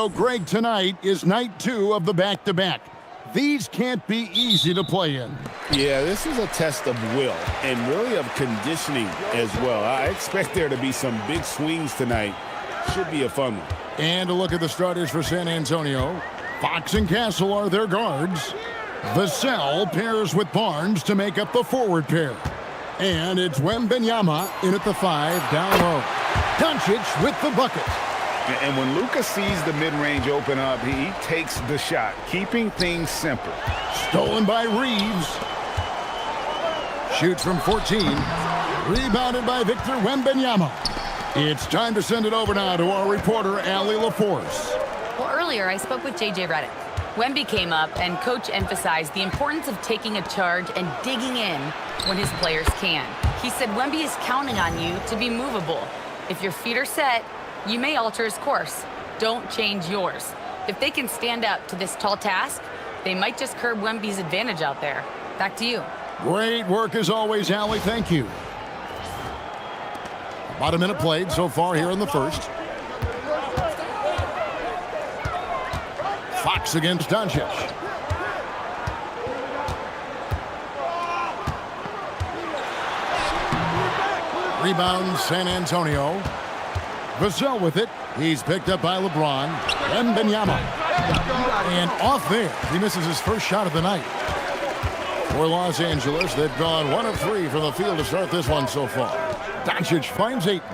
So Greg, tonight is night 2 of the back-to-back. These can't be easy to play in. Yeah, this is a test of will and really of conditioning as well. I expect there to be some big swings tonight. Should be a fun one. And a look at the starters for San Antonio. Fox and Castle are their guards. Vassell pairs with Barnes to make up the forward pair. And it's Wembanyama in at the 5 down low. Doncic with the bucket. And when Luka sees the mid-range open up, he takes the shot, keeping things simple. Stolen by Reeves. Shoots from 14. Rebounded by Victor Wembanyama. It's time to send it over now to our reporter, Allie LaForce. Well, earlier I spoke with J.J. Redick. Wemby came up, and Coach emphasized the importance of taking a charge and digging in when his players can. He said Wemby is counting on you to be movable. If your feet are set, you may alter his course. Don't change yours. If they can stand up to this tall task, they might just curb Wemby's advantage out there. Back to you. Great work as always, Allie. Thank you. About a minute played so far here in the first. Fox against Doncic. Rebound, San Antonio. Vassell with it. He's picked up by LeBron. Wembanyama. And off there. He misses his first shot of the night. For Los Angeles, they've gone 1 of 3 from the field to start this one so far. Doncic finds Ayton.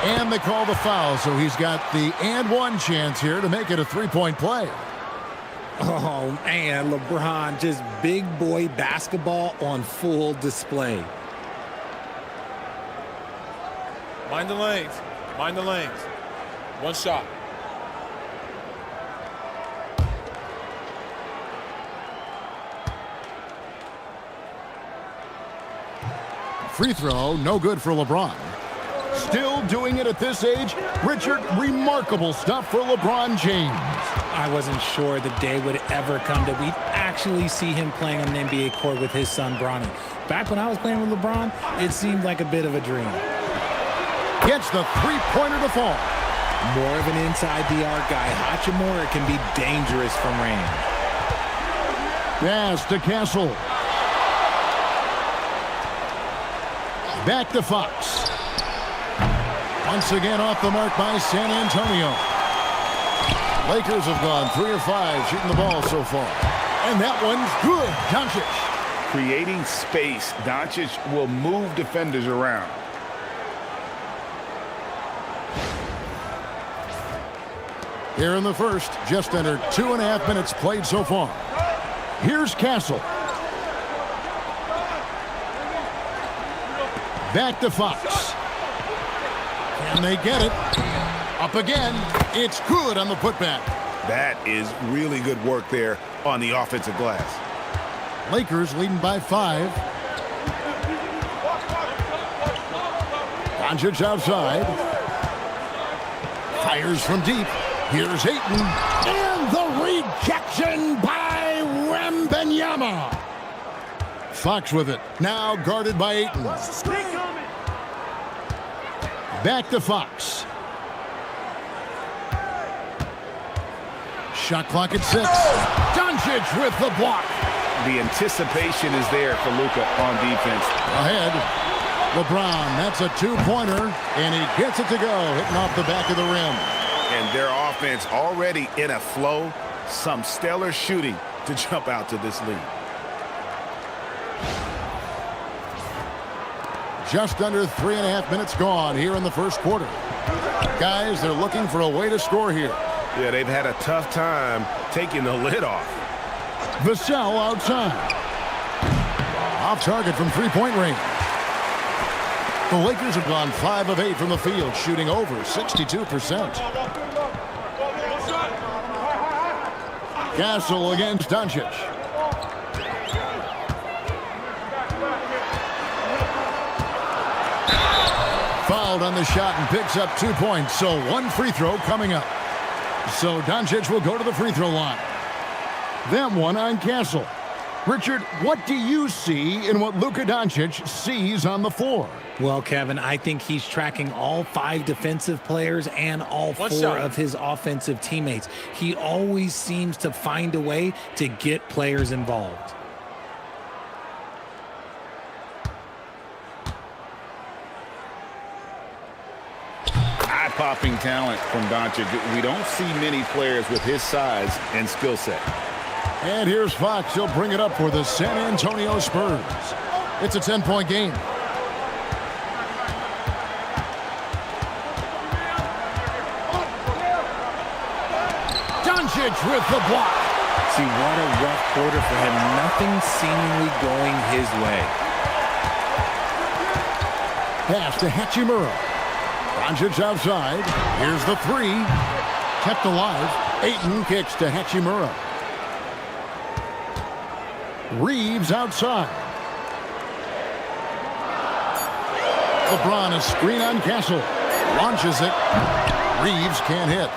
And they call the foul, so he's got the and one chance here to make it a three-point play. Oh, man, LeBron, just big boy basketball on full display. Mind the lanes. Mind the lanes. One shot. Free throw, no good for LeBron. Still doing it at this age. Richard, remarkable stuff for LeBron James. I wasn't sure the day would ever come that we'd actually see him playing on an NBA court with his son, Bronny. Back when I was playing with LeBron, it seemed like a bit of a dream. Gets the three-pointer to fall. More of an inside the arc guy, Hachimura can be dangerous from range. Pass to Castle. Back to Fox. Once again off the mark by San Antonio. Lakers have gone 3 of 5 shooting the ball so far. And that one's good. Doncic. Creating space, Doncic will move defenders around. Here in the first, just under 2.5 minutes played so far. Here's Castle. Back to Fox. Can they get it? Up again. It's good on the putback. That is really good work there on the offensive glass. Lakers leading by 5. Doncic outside. Fires from deep. Here's Ayton. And the rejection by Wembanyama. Fox with it. Now guarded by Ayton. Back to Fox. Shot clock at 6. Doncic with the block. The anticipation is there for Luka on defense. Ahead. LeBron, that's a two-pointer, and he gets it to go, hitting off the back of the rim. And their offense already in a flow. Some stellar shooting to jump out to this lead. Just under 3.5 minutes gone here in the first quarter. Guys, they're looking for a way to score here. Yeah, they've had a tough time taking the lid off. Vassell outside. Off target from three-point range. The Lakers have gone 5 of 8 from the field, shooting over 62%. Castle against Doncic. Fouled on the shot and picks up 2 points, so 1 free throw coming up. So Doncic will go to the free throw line. Then one on Castle. Richard, what do you see in what Luka Doncic sees on the floor? Well, Kevin, I think he's tracking all 5 defensive players and all 4 of his offensive teammates. He always seems to find a way to get players involved. Eye-popping talent from Doncic. We don't see many players with his size and skill set. And here's Fox. He'll bring it up for the San Antonio Spurs. It's a 10-point game. Doncic with the block. See, what a rough quarter for him. Nothing seemingly going his way. Pass to Hachimura. Doncic outside. Here's the 3. Kept alive. Ayton kicks to Hachimura. Reeves outside. LeBron a screen on Castle. Launches it. Reeves can't hit.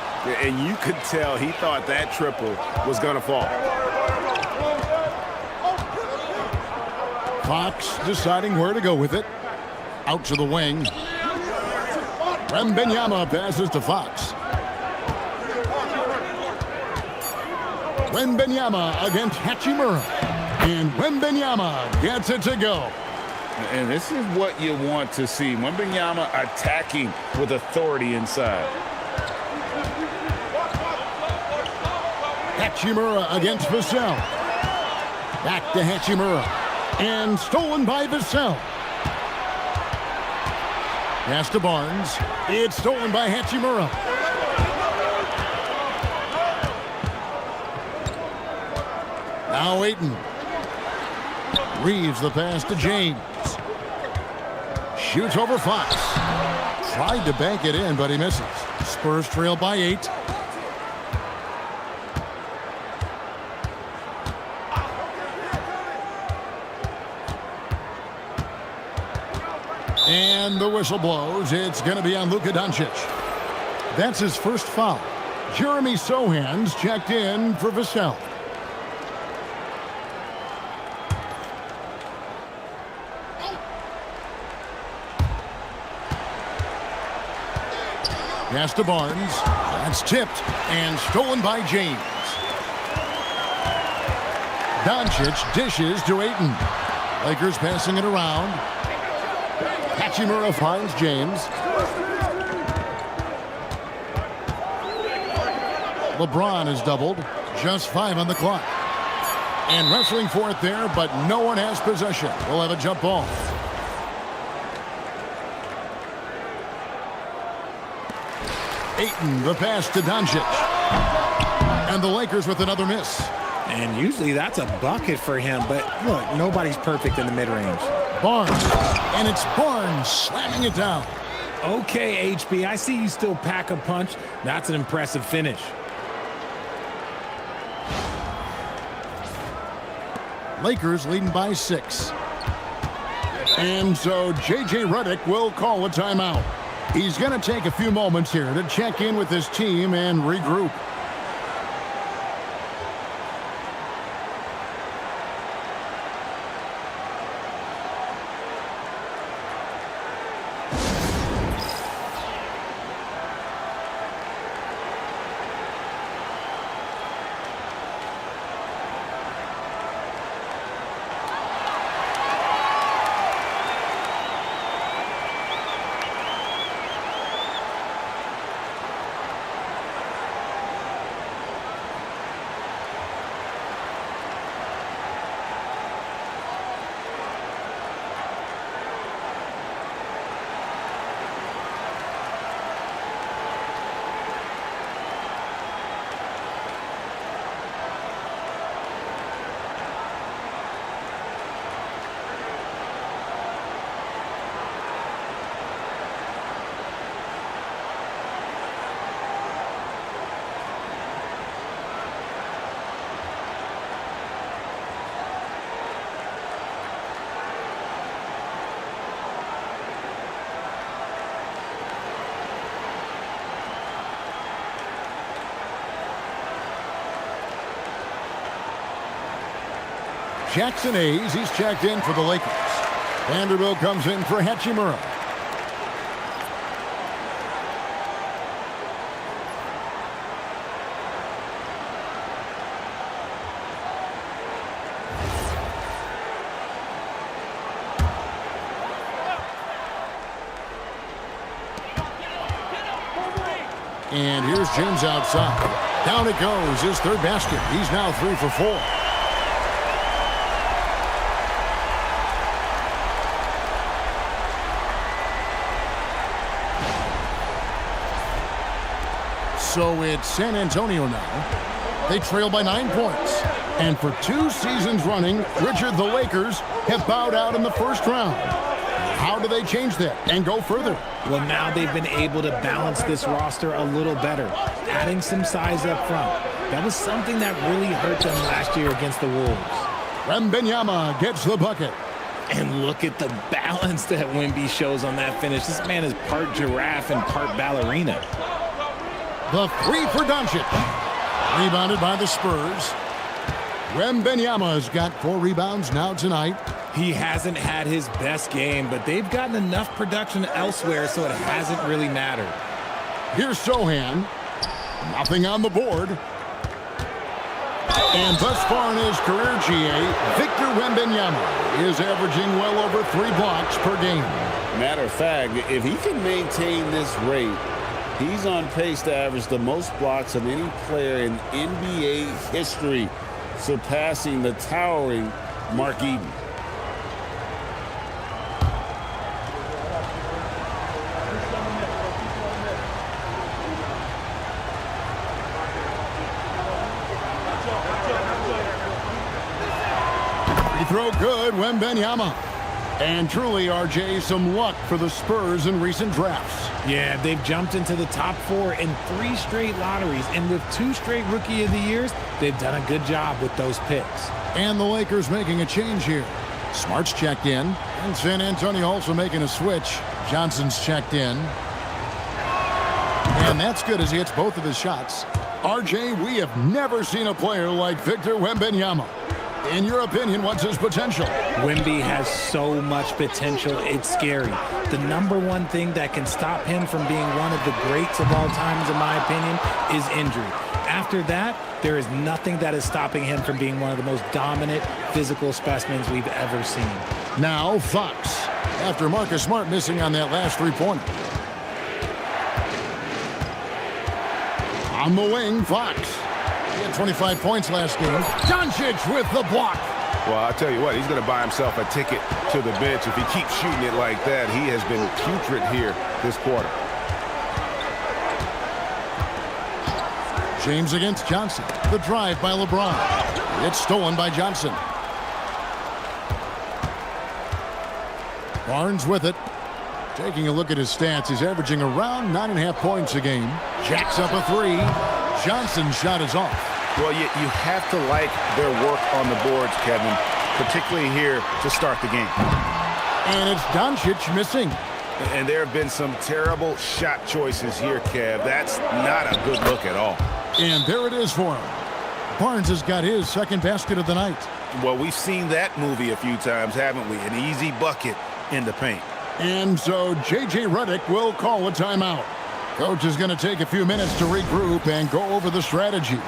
And you could tell he thought that triple was going to fall. Fox deciding where to go with it. Out to the wing. Wembanyama passes to Fox. Wembanyama against Hachimura. And Wembanyama gets it to go. And this is what you want to see. Wembanyama attacking with authority inside. Hachimura against Vassell. Back to Hachimura. And stolen by Vassell. Pass to Barnes. It's stolen by Hachimura. Now Ayton. Reeves the pass to James. Shoots over Fox. Tried to bank it in, but he misses. Spurs trail by 8. And the whistle blows. It's going to be on Luka Doncic. That's his first foul. Jeremy Sohan's checked in for Vassell. Pass to Barnes. That's tipped and stolen by James. Doncic dishes to Ayton. Lakers passing it around. Hachimura finds James. LeBron is doubled. Just 5 on the clock. And wrestling for it there, but no one has possession. We'll have a jump ball. Ayton, the pass to Doncic. And the Lakers with another miss. And usually that's a bucket for him, but look, nobody's perfect in the mid-range. Barnes, and it's Barnes slamming it down. Okay, HB, I see you still pack a punch. That's an impressive finish. Lakers leading by 6. And so J.J. Redick will call a timeout. He's going to take a few moments here to check in with his team and regroup. Jackson Hayes, he's checked in for the Lakers. Vanderbilt comes in for Hachimura. And here's James outside. Down it goes, his third basket. He's now 3 for 4. So it's San Antonio now. They trail by 9 points. And for 2 seasons running, Richard, the Lakers have bowed out in the first round. How do they change that and go further? Well, now they've been able to balance this roster a little better, adding some size up front. That was something that really hurt them last year against the Wolves. Wembanyama gets the bucket. And look at the balance that Wemby shows on that finish. This man is part giraffe and part ballerina. The 3 for Doncic. Rebounded by the Spurs. Wembanyama has got 4 rebounds now tonight. He hasn't had his best game, but they've gotten enough production elsewhere, so it hasn't really mattered. Here's Sohan. Nothing on the board. And thus far in his career, GA, Victor Wembanyama is averaging well over 3 blocks per game. Matter of fact, if he can maintain this rate, he's on pace to average the most blocks of any player in NBA history, surpassing the towering Mark Eaton. Throw good, Wembanyama. And truly, RJ, some luck for the Spurs in recent drafts. Yeah, they've jumped into the top 4 in 3 straight lotteries, and with 2 straight Rookie of the Years, they've done a good job with those picks. And the Lakers making a change here. Smart's checked in, and San Antonio also making a switch. Johnson's checked in. And that's good as he hits both of his shots. RJ, we have never seen a player like Victor Wembanyama. In your opinion, what's his potential? Wemby has so much potential, it's scary. The number one thing that can stop him from being one of the greats of all times, in my opinion, is injury. After that, there is nothing that is stopping him from being one of the most dominant physical specimens we've ever seen. Now, Fox, after Marcus Smart missing on that last 3-pointer. On the wing, Fox. He had 25 points last game. Doncic with the block. Well, I'll tell you what, he's going to buy himself a ticket to the bench. If he keeps shooting it like that, he has been putrid here this quarter. James against Johnson. The drive by LeBron. It's stolen by Johnson. Barnes with it. Taking a look at his stats, he's averaging around 9.5 points a game. Jacks up a 3. Johnson's shot is off. Well, you have to like their work on the boards, Kevin, particularly here to start the game. And it's Doncic missing. And there have been some terrible shot choices here, Kev. That's not a good look at all. And there it is for him. Barnes has got his second basket of the night. Well, we've seen that movie a few times, haven't we? An easy bucket in the paint. And so J.J. Redick will call a timeout. Coach is going to take a few minutes to regroup and go over the strategy.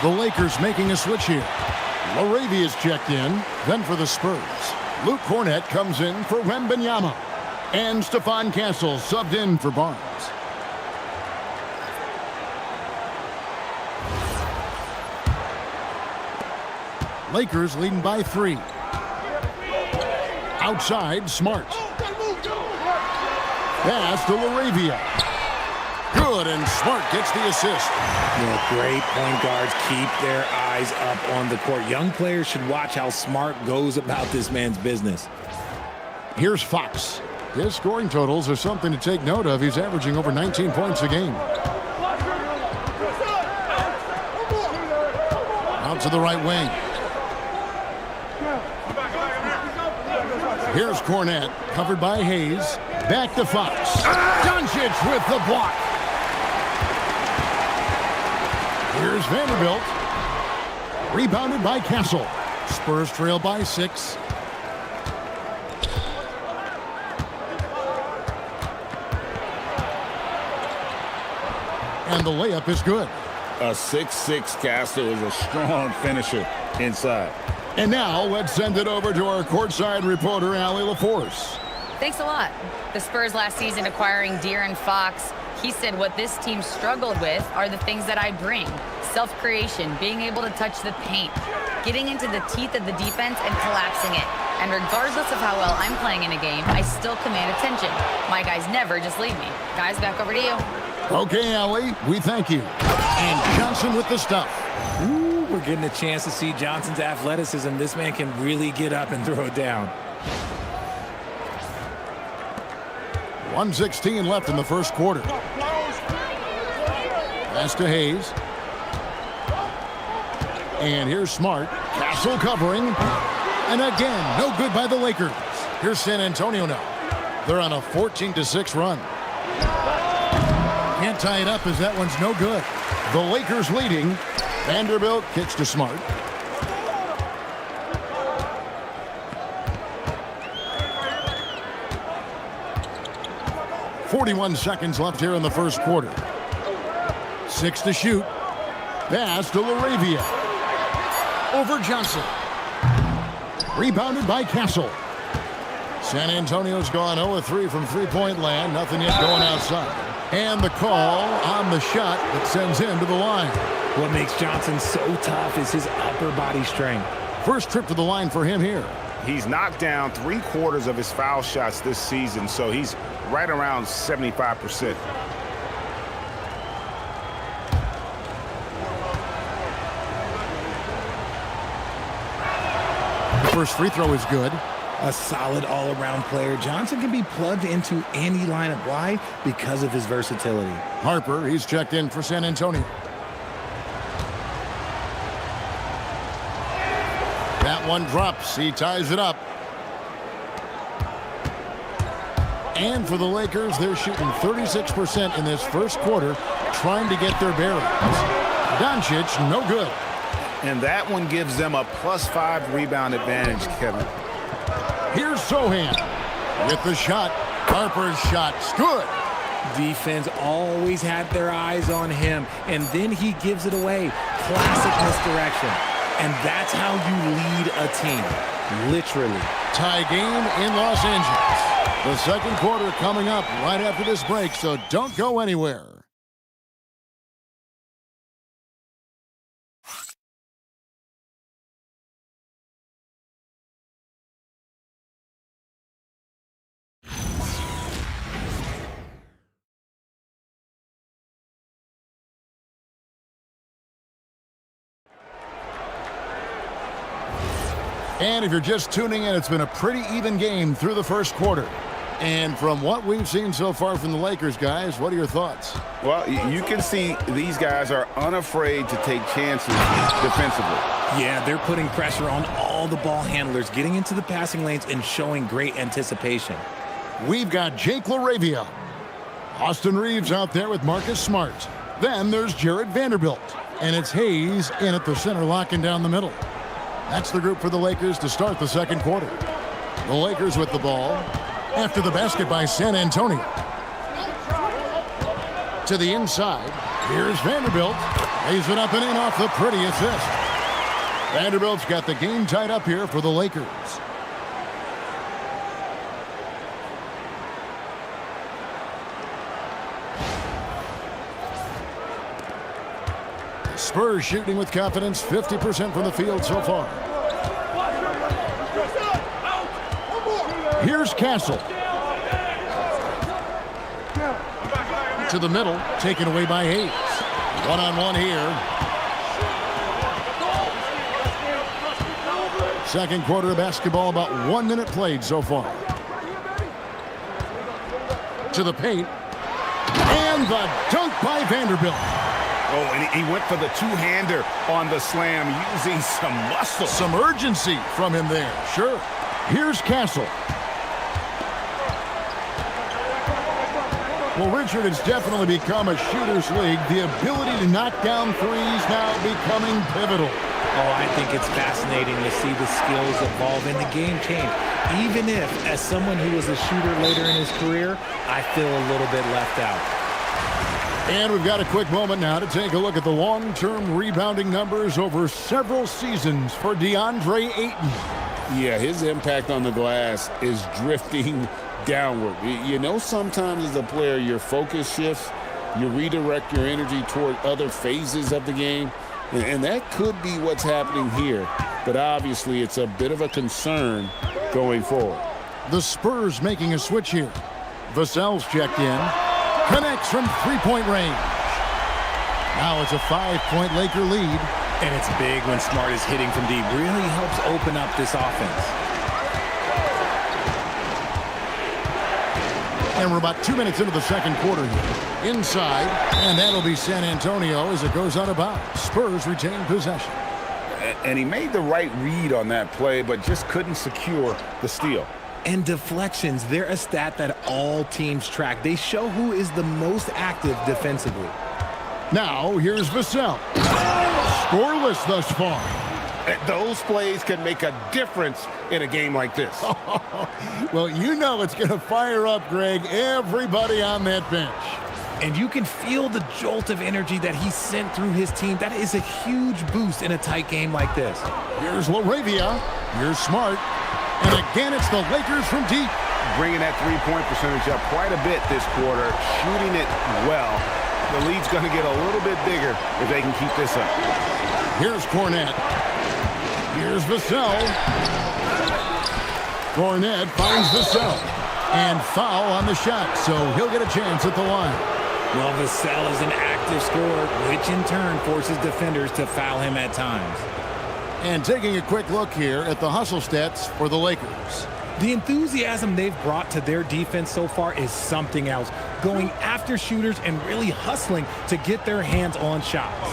The Lakers making a switch here. Laravia's checked in. Then for the Spurs, Luke Cornett comes in for Wembanyama. And Stephon Castle subbed in for Barnes. Lakers leading by 3. Outside, Smart. Pass to Laravia. Good, and Smart gets the assist. Great point guards keep their eyes up on the court. Young players should watch how Smart goes about this man's business. Here's Fox. His scoring totals are something to take note of. He's averaging over 19 points a game. Out to the right wing. Here's Cornett, covered by Hayes. Back to Fox. Doncic with the block. Here's Vanderbilt. Rebounded by Castle. Spurs trail by 6. And the layup is good. A 6'6" Castle is a strong finisher inside. And now let's send it over to our courtside reporter, Allie LaForce. Thanks a lot. The Spurs last season acquiring De'Aaron Fox, he said what this team struggled with are the things that I bring. Self-creation, being able to touch the paint, getting into the teeth of the defense and collapsing it. And regardless of how well I'm playing in a game, I still command attention. My guys never just leave me. Guys, back over to you. Okay, Allie, we thank you. And Johnson with the stuff. Ooh, we're getting a chance to see Johnson's athleticism. This man can really get up and throw it down. 1:16 left in the first quarter. Pass to Hayes. And here's Smart. Castle covering. And again, no good by the Lakers. Here's San Antonio now. They're on a 14-6 run. Can't tie it up as that one's no good. The Lakers leading. Vanderbilt kicks to Smart. .41 seconds left here in the first quarter. 6 to shoot. Pass to Laravia. Over Johnson. Rebounded by Castle. San Antonio's gone 0-3 from three-point land. Nothing yet going outside. And the call on the shot that sends him to the line. What makes Johnson so tough is his upper body strength. First trip to the line for him here. He's knocked down 3/4 of his foul shots this season, so he's right around 75%. The first free throw is good. A solid all-around player. Johnson can be plugged into any lineup. Why? Because of his versatility. Harper, he's checked in for San Antonio. That one drops. He ties it up. And for the Lakers, they're shooting 36% in this first quarter, trying to get their bearings. Doncic, no good. And that one gives them a +5 rebound advantage, Kevin. Here's Sohan with the shot. Harper's shot's good. Defense always had their eyes on him, and then he gives it away. Classic misdirection. And that's how you lead a team, literally. Tie game in Los Angeles. The second quarter coming up right after this break, so don't go anywhere. And if you're just tuning in, it's been a pretty even game through the first quarter. And from what we've seen so far from the Lakers, guys, what are your thoughts? Well, you can see these guys are unafraid to take chances defensively. Yeah, they're putting pressure on all the ball handlers, getting into the passing lanes and showing great anticipation. We've got Jake LaRavia. Austin Reeves out there with Marcus Smart. Then there's Jared Vanderbilt. And it's Hayes in at the center, locking down the middle. That's the group for the Lakers to start the second quarter. The Lakers with the ball after the basket by San Antonio. To the inside, here's Vanderbilt. Lays it up and in off the pretty assist. Vanderbilt's got the game tied up here for the Lakers. Spurs shooting with confidence, 50% from the field so far. Here's Castle. To the middle, taken away by Hayes. One-on-one here. Second quarter of basketball, about 1 minute played so far. To the paint. And the dunk by Vanderbilt. Oh, and he went for the two-hander on the slam, using some muscle. Some urgency from him there, sure. Here's Castle. Well, Richard, it's definitely become a shooter's league. The ability to knock down threes now becoming pivotal. Oh, I think it's fascinating to see the skills evolve and the game change. Even if, as someone who was a shooter later in his career, I feel a little bit left out. And we've got a quick moment now to take a look at the long-term rebounding numbers over several seasons for DeAndre Ayton. Yeah, his impact on the glass is drifting downward. You know, sometimes as a player, your focus shifts. You redirect your energy toward other phases of the game. And that could be what's happening here. But obviously, it's a bit of a concern going forward. The Spurs making a switch here. Vassell's checked in. Connects from three-point range. Now it's a 5-point Laker lead. And it's big when Smart is hitting from deep. Really helps open up this offense. And we're about 2 minutes into the second quarter here. Inside, and that'll be San Antonio as it goes out of bounds. Spurs retain possession. And he made the right read on that play, but just couldn't secure the steal. And deflections, they're a stat that all teams track. They show who is the most active defensively. Now, here's Vassell. Scoreless thus far. Those plays can make a difference in a game like this. Well, you know it's going to fire up, Greg, everybody on that bench. And you can feel the jolt of energy that he sent through his team. That is a huge boost in a tight game like this. Here's LaRavia. Here's Smart. And again, it's the Lakers from deep. Bringing that three-point percentage up quite a bit this quarter, shooting it well. The lead's going to get a little bit bigger if they can keep this up. Here's Cornette. Here's Vassell. Cornette finds Vassell. And foul on the shot, so he'll get a chance at the line. Well, Vassell is an active scorer, which in turn forces defenders to foul him at times. And taking a quick look here at the hustle stats for the Lakers. The enthusiasm they've brought to their defense so far is something else. Going after shooters and really hustling to get their hands on shots.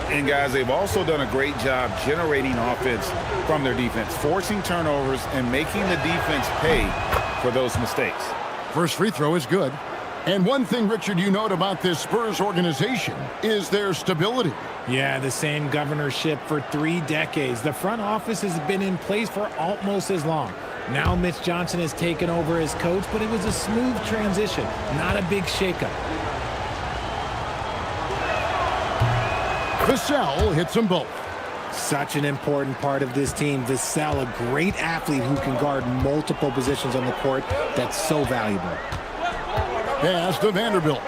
And guys, they've also done a great job generating offense from their defense, forcing turnovers and making the defense pay for those mistakes. First free throw is good. And one thing, Richard, you note about this Spurs organization is their stability. Yeah, the same governorship for 3 decades. The front office has been in place for almost as long. Now Mitch Johnson has taken over as coach, but it was a smooth transition, not a big shakeup. Vassell hits them both. Such an important part of this team. Vassell, a great athlete who can guard multiple positions on the court. That's so valuable. Pass to Vanderbilt.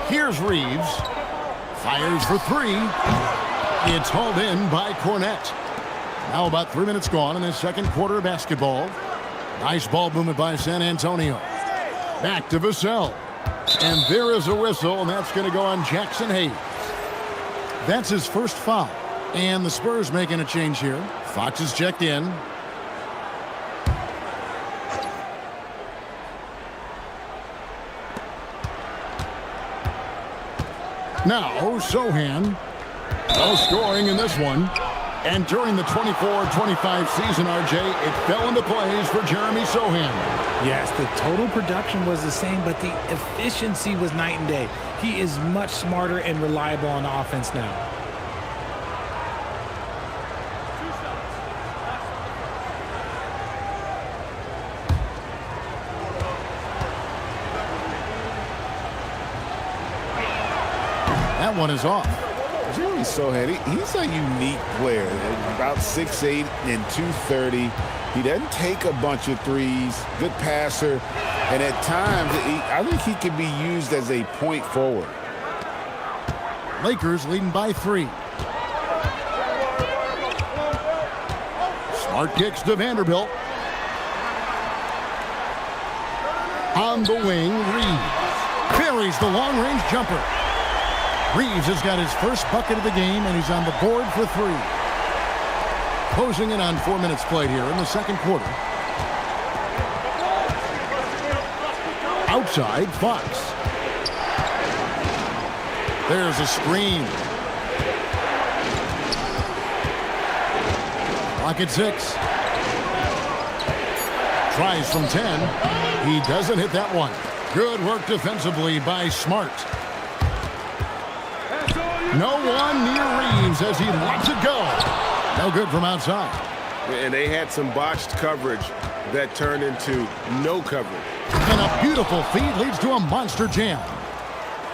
Here's Reeves. Fires for 3. It's hauled in by Cornette. Now about 3 minutes gone in the second quarter of basketball. Nice ball movement by San Antonio. Back to Vassell. And there is a whistle, and that's going to go on Jackson Hayes. That's his first foul. And the Spurs making a change here. Fox is checked in. Now, Sohan. No scoring in this one. And during the 24-25 season, RJ, it fell into place for Jeremy Sohan. Yes, the total production was the same, but the efficiency was night and day. He is much smarter and reliable on offense now. that one is off. Jimmy's so heady. He's a unique player. About 6'8" and 230. He doesn't take a bunch of threes. Good passer. And at times, I think he can be used as a point forward. Lakers leading by 3. Smart kicks to Vanderbilt. On the wing, Reeves buries the long-range jumper. Reeves has got his first bucket of the game, and he's on the board for 3. Closing in on 4 minutes played here in the second quarter. Outside, Fox. There's a screen. Clock at 6. Tries from 10. He doesn't hit that one. Good work defensively by Smart. No one near Reeves as he lets it go. No good from outside. And they had some botched coverage that turned into no coverage. And a beautiful feed leads to a monster jam.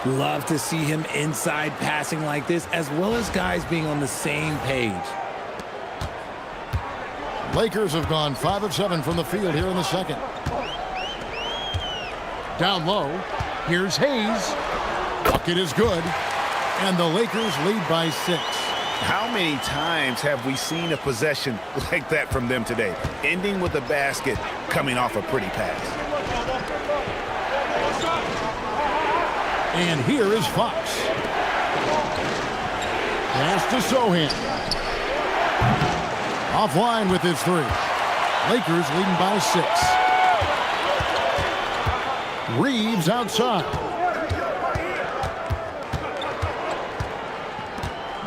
Love to see him inside passing like this, as well as guys being on the same page. Lakers have gone 5 of 7 from the field here in the second. Down low, here's Hayes. Bucket is good, and the Lakers lead by 6. How many times have we seen a possession like that from them today? Ending with a basket, coming off a pretty pass. And here is Fox. Pass to Sohan. Offline with his 3. Lakers leading by 6. Reeves outside.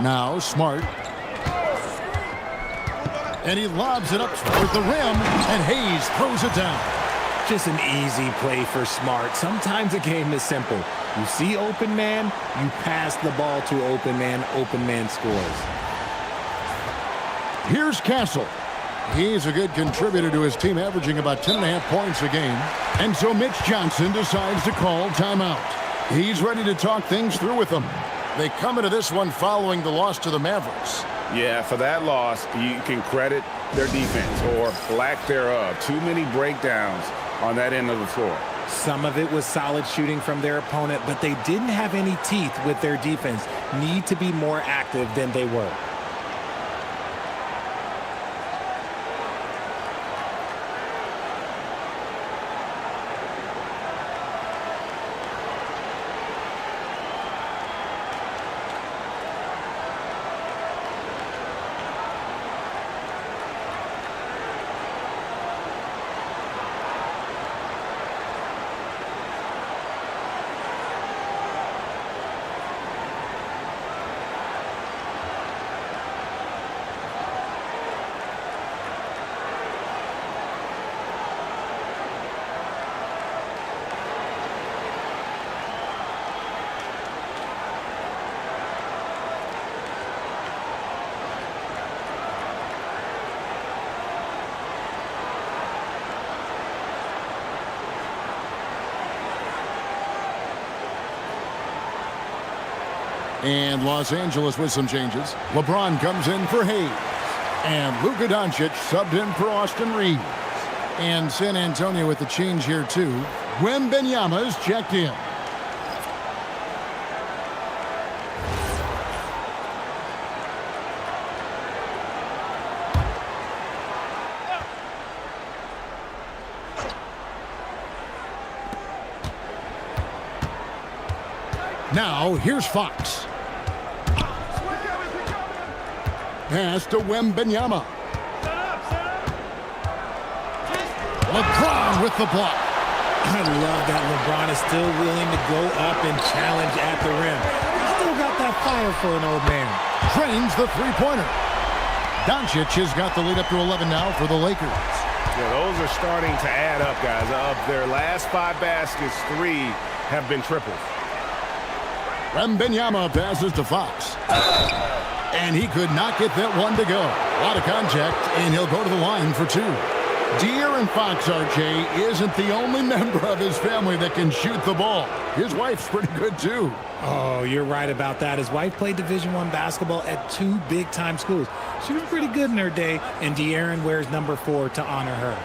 Now Smart. And he lobs it up toward the rim, and Hayes throws it down. Just an easy play for Smart. Sometimes a game is simple. You see open man, you pass the ball to open man scores. Here's Castle. He's a good contributor to his team, averaging about 10.5 points a game. And so Mitch Johnson decides to call timeout. He's ready to talk things through with them. They come into this one following the loss to the Mavericks. Yeah, for that loss, you can credit their defense or lack thereof. Too many breakdowns on that end of the floor. Some of it was solid shooting from their opponent, but they didn't have any teeth with their defense. Need to be more active than they were. And Los Angeles with some changes. LeBron comes in for Hayes. And Luka Doncic subbed in for Austin Reeves. And San Antonio with the change here too. Wembanyama's checked in. Now, here's Fox. Pass to Wembanyama. LeBron with the block. I love that LeBron is still willing to go up and challenge at the rim. He's still got that fire for an old man. Drains the three-pointer. Doncic has got the lead up to 11 now for the Lakers. Yeah, those are starting to add up, guys. Of their last 5 baskets, 3 have been triples. Wembanyama passes to Fox. And he could not get that one to go. A lot of contact, and he'll go to the line for 2. De'Aaron Fox, RJ, isn't the only member of his family that can shoot the ball. His wife's pretty good, too. Oh, you're right about that. His wife played Division I basketball at 2 big-time schools. She was pretty good in her day, and De'Aaron wears number 4 to honor her.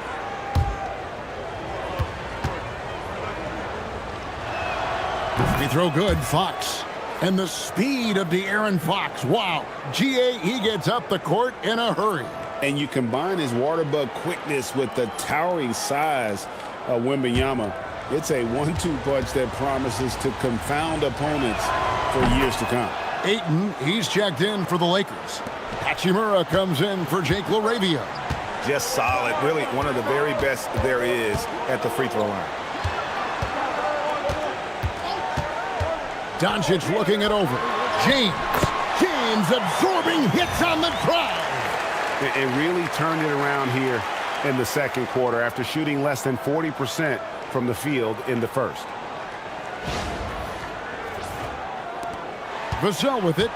Free throw good, Fox. And the speed of De'Aaron Fox. Wow. GA, he gets up the court in a hurry. And you combine his water bug quickness with the towering size of Wembanyama. It's a 1-2 punch that promises to confound opponents for years to come. Ayton, he's checked in for the Lakers. Hachimura comes in for Jake LaRavia. Just solid. Really one of the very best there is at the free throw line. Doncic looking it over. James absorbing hits on the drive. And really turned it around here in the second quarter after shooting less than 40% from the field in the first. Vassell with it.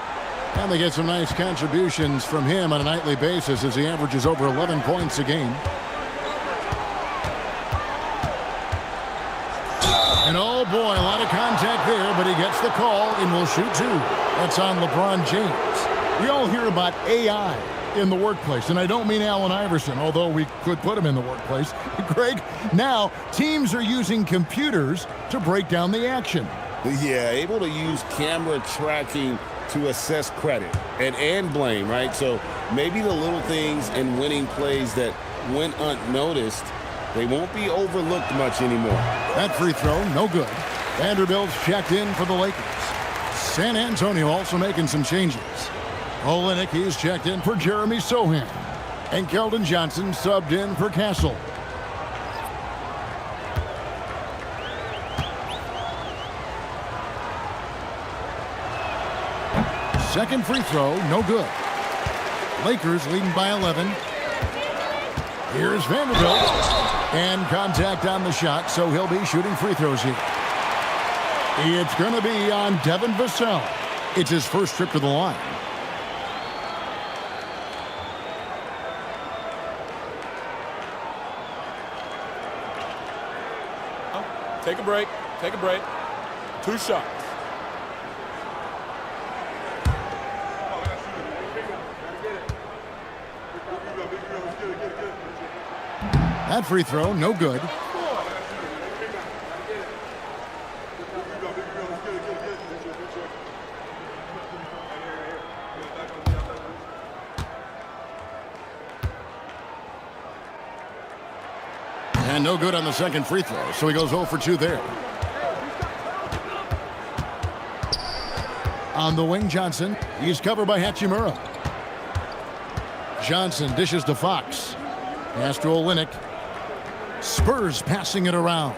And they get some nice contributions from him on a nightly basis as he averages over 11 points a game. And oh boy, a lot of contact there, but he gets the call and will shoot 2. That's on LeBron James. We all hear about AI in the workplace, and I don't mean Allen Iverson, although we could put him in the workplace. Greg, now teams are using computers to break down the action. Yeah, able to use camera tracking to assess credit and blame, right? So maybe the little things and winning plays that went unnoticed, they won't be overlooked much anymore. That free throw, no good. Vanderbilt's checked in for the Lakers. San Antonio also making some changes. Olynyk, he's checked in for Jeremy Sohan. And Keldon Johnson subbed in for Castle. Second free throw, no good. Lakers leading by 11. Here's Vanderbilt. And contact on the shot, so he'll be shooting free throws here. It's going to be on Devin Vassell. It's his first trip to the line. Take a break. Take a break. 2 shots. That free throw, no good. And no good on the second free throw, so he goes 0 for 2 there. On the wing, Johnson. He's covered by Hachimura. Johnson dishes to Fox. Pass to Olynyk. Spurs passing it around.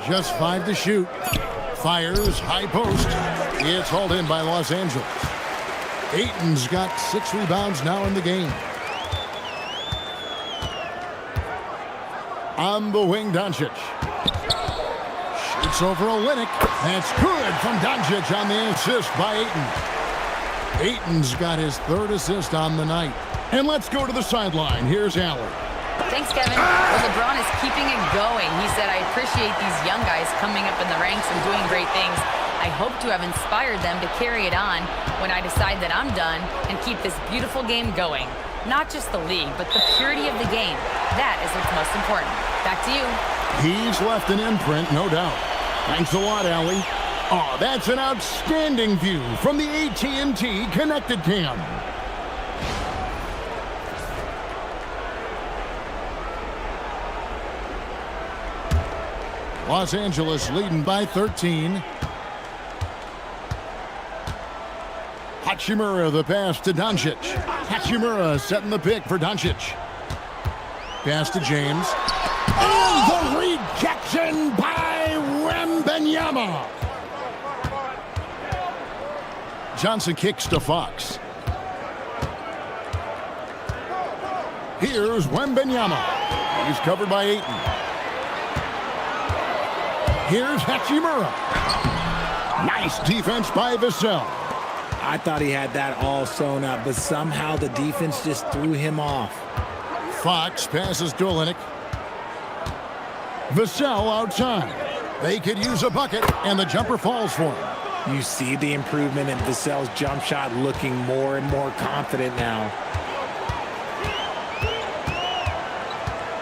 Just 5 to shoot. Fires, high post. It's hauled in by Los Angeles. Ayton's got 6 rebounds now in the game. On the wing, Doncic. Shoots over Olynyk. That's good from Doncic on the assist by Ayton. Ayton's got his 3rd assist on the night. And let's go to the sideline. Here's Allen. Thanks, Kevin. Well, LeBron is keeping it going. He said, I appreciate these young guys coming up in the ranks and doing great things. I hope to have inspired them to carry it on when I decide that I'm done and keep this beautiful game going. Not just the league, but the purity of the game. That is what's most important. Back to you. He's left an imprint, no doubt. Thanks a lot, Allie. Oh, that's an outstanding view from the AT&T Connected Cam. Los Angeles leading by 13. Hachimura the pass to Doncic. Hachimura setting the pick for Doncic. Pass to James. And the rejection by Wembanyama. Johnson kicks to Fox. Here's Wembanyama. He's covered by Ayton. Here's Hachimura. Nice defense by Vassell. I thought he had that all sewn up, but somehow the defense just threw him off. Fox passes to Olynyk. Vassell outside. They could use a bucket, and the jumper falls for him. You see the improvement in Vassell's jump shot, looking more and more confident now.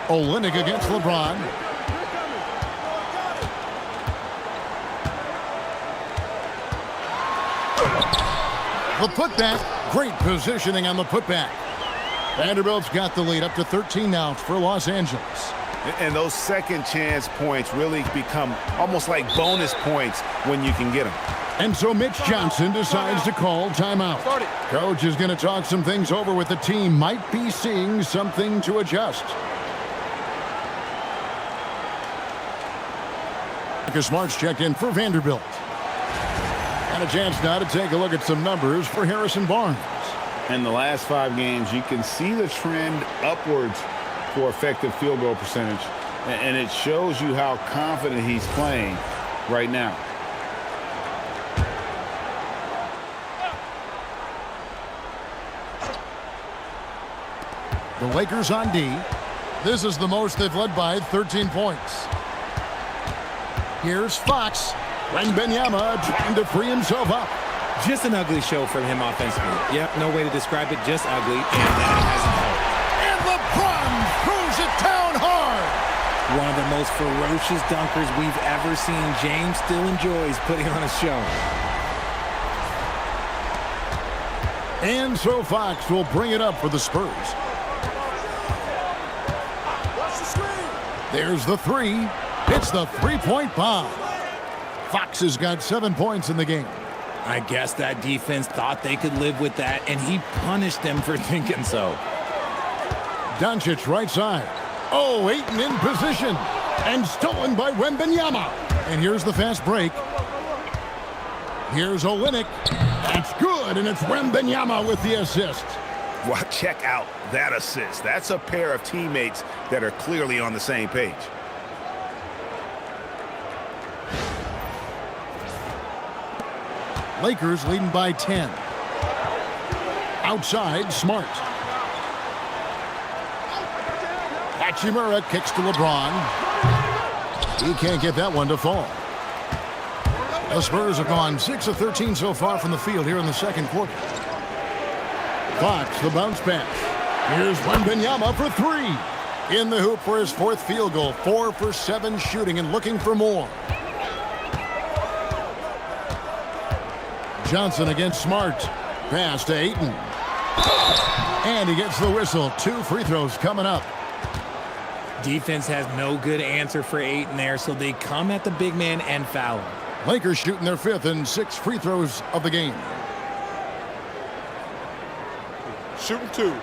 Olynyk against LeBron. The putback. Great positioning on the putback. Vanderbilt's got the lead up to 13 now for Los Angeles. And those second chance points really become almost like bonus points when you can get them. And so Mitch Johnson decides to call timeout. Coach is going to talk some things over with the team. Might be seeing something to adjust. Marcus Smart's checked in for Vanderbilt. And a chance now to take a look at some numbers for Harrison Barnes. In the last 5 games, you can see the trend upwards for effective field goal percentage. And it shows you how confident he's playing right now. The Lakers on D. This is the most they've led by 13 points. Here's Fox. Wembanyama trying to free himself up. Just an ugly show from him offensively. Yep, no way to describe it, just ugly, and that hasn't helped. And LeBron throws it down hard. One of the most ferocious dunkers we've ever seen. James still enjoys putting on a show. And so Fox will bring it up for the Spurs. There's the three. It's the three-point bomb. Fox has got 7 points in the game. I guess that defense thought they could live with that, and he punished them for thinking so. Doncic right side. Oh, Ayton in position. And stolen by Wembanyama. And here's the fast break. Here's Olynyk. That's good, and it's Wembanyama with the assist. Well, check out that assist. That's a pair of teammates that are clearly on the same page. Lakers leading by 10. Outside, Smart. Hachimura kicks to LeBron. He can't get that one to fall. The Spurs have gone 6 of 13 so far from the field here in the second quarter. Fox, the bounce pass. Here's Wembanyama for 3. In the hoop for his 4th field goal. 4 for 7 shooting and looking for more. Johnson against Smart. Pass to Ayton. And he gets the whistle. 2 free throws coming up. Defense has no good answer for Ayton there, so they come at the big man and foul him. Lakers shooting their 5th and 6th free throws of the game. Shooting 2.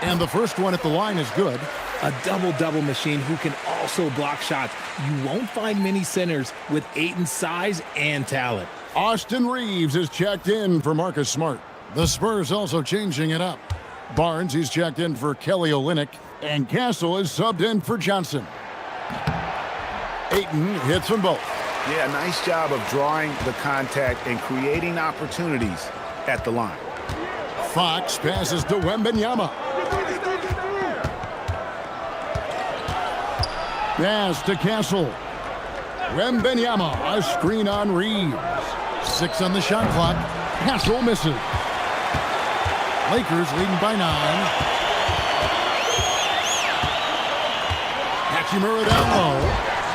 And the first one at the line is good. A double-double machine who can also block shots. You won't find many centers with Ayton's size and talent. Austin Reeves is checked in for Marcus Smart. The Spurs also changing it up. Barnes, he's checked in for Kelly Olynyk. And Castle is subbed in for Johnson. Ayton hits them both. Yeah, nice job of drawing the contact and creating opportunities at the line. Fox passes to Wembanyama. Pass to Castle. Wembanyama, a screen on Reeves. 6 on the shot clock. Castle misses. Lakers leading by 9. Hachimura down low.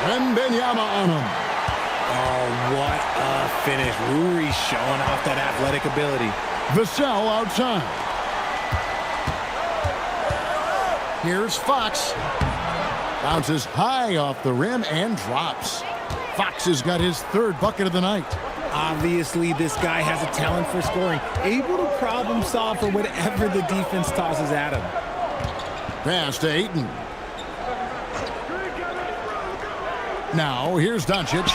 Wembanyama on him. Oh, what a finish. Ruri showing off that athletic ability. Vassell outside. Here's Fox. Bounces high off the rim and drops. Fox has got his 3rd bucket of the night. Obviously, this guy has a talent for scoring, able to problem solve for whatever the defense tosses at him. Pass to Ayton. Now, here's Doncic.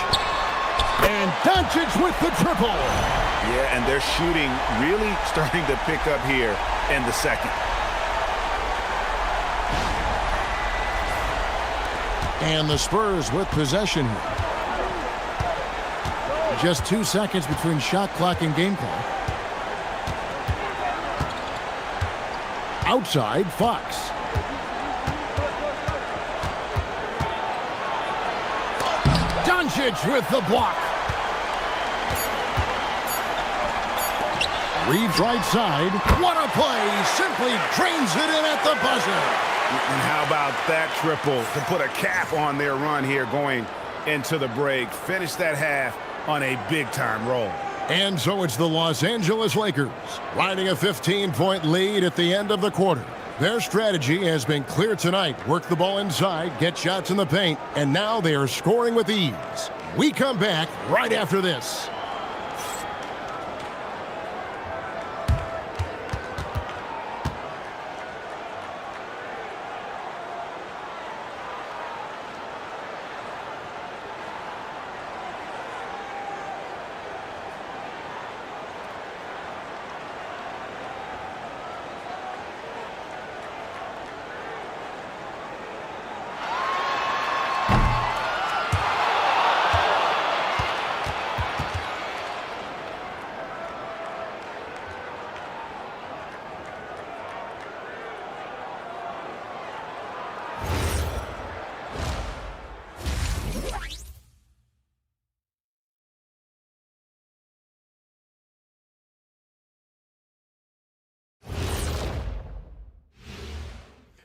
And Doncic with the triple. Yeah, and they're shooting really starting to pick up here in the second. And the Spurs with possession here. Just 2 seconds between shot clock and game clock. Outside, Fox. Doncic with the block. Reeves right side. What a play. Simply drains it in at the buzzer. And how about that triple to put a cap on their run here going into the break. Finish that half on a big-time roll. And so it's the Los Angeles Lakers riding a 15-point lead at the end of the quarter. Their strategy has been clear tonight. Work the ball inside, get shots in the paint, and now they are scoring with ease. We come back right after this.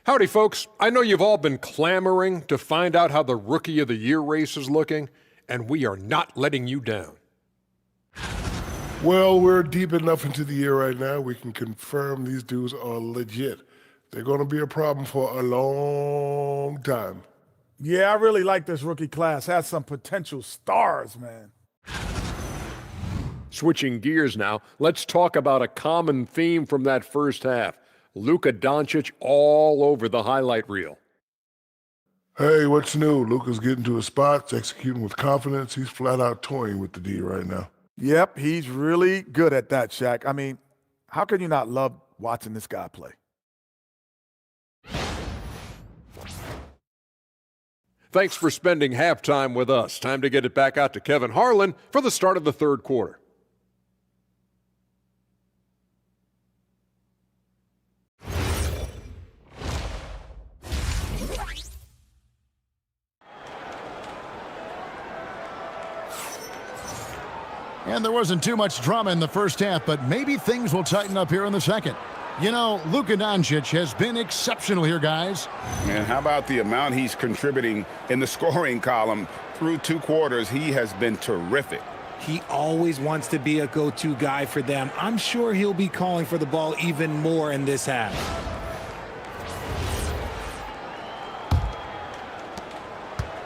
Howdy, folks. I know you've all been clamoring to find out how the Rookie of the Year race is looking, and we are not letting you down. Well, we're deep enough into the year right now, we can confirm these dudes are legit. They're going to be a problem for a long time. Yeah, I really like this rookie class. Has some potential stars, man. Switching gears now, let's talk about a common theme from that first half. Luka Doncic all over the highlight reel. Hey, what's new? Luka's getting to his spots, executing with confidence. He's flat out toying with the D right now. Yep, he's really good at that, Shaq. I mean, how can you not love watching this guy play? Thanks for spending halftime with us. Time to get it back out to Kevin Harlan for the start of the third quarter. And there wasn't too much drama in the first half, but maybe things will tighten up here in the second. You know, Luka Doncic has been exceptional here, guys. Man, how about the amount he's contributing in the scoring column? Through 2 quarters, he has been terrific. He always wants to be a go-to guy for them. I'm sure he'll be calling for the ball even more in this half.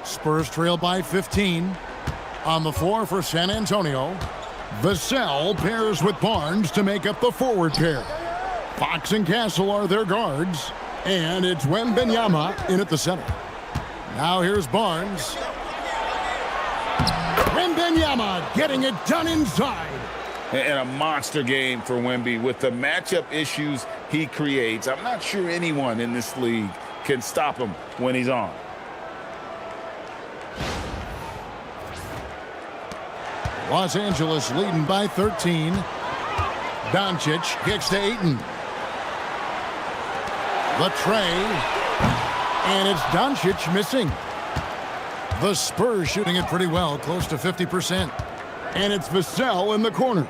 Spurs trail by 15. On the floor for San Antonio, Vassell pairs with Barnes to make up the forward pair. Fox and Castle are their guards, and it's Wembanyama in at the center. Now here's Barnes. Wembanyama getting it done inside. And a monster game for Wemby with the matchup issues he creates. I'm not sure anyone in this league can stop him when he's on. Los Angeles leading by 13. Doncic kicks to Ayton. The tray. And it's Doncic missing. The Spurs shooting it pretty well, close to 50%. And it's Vassell in the corner.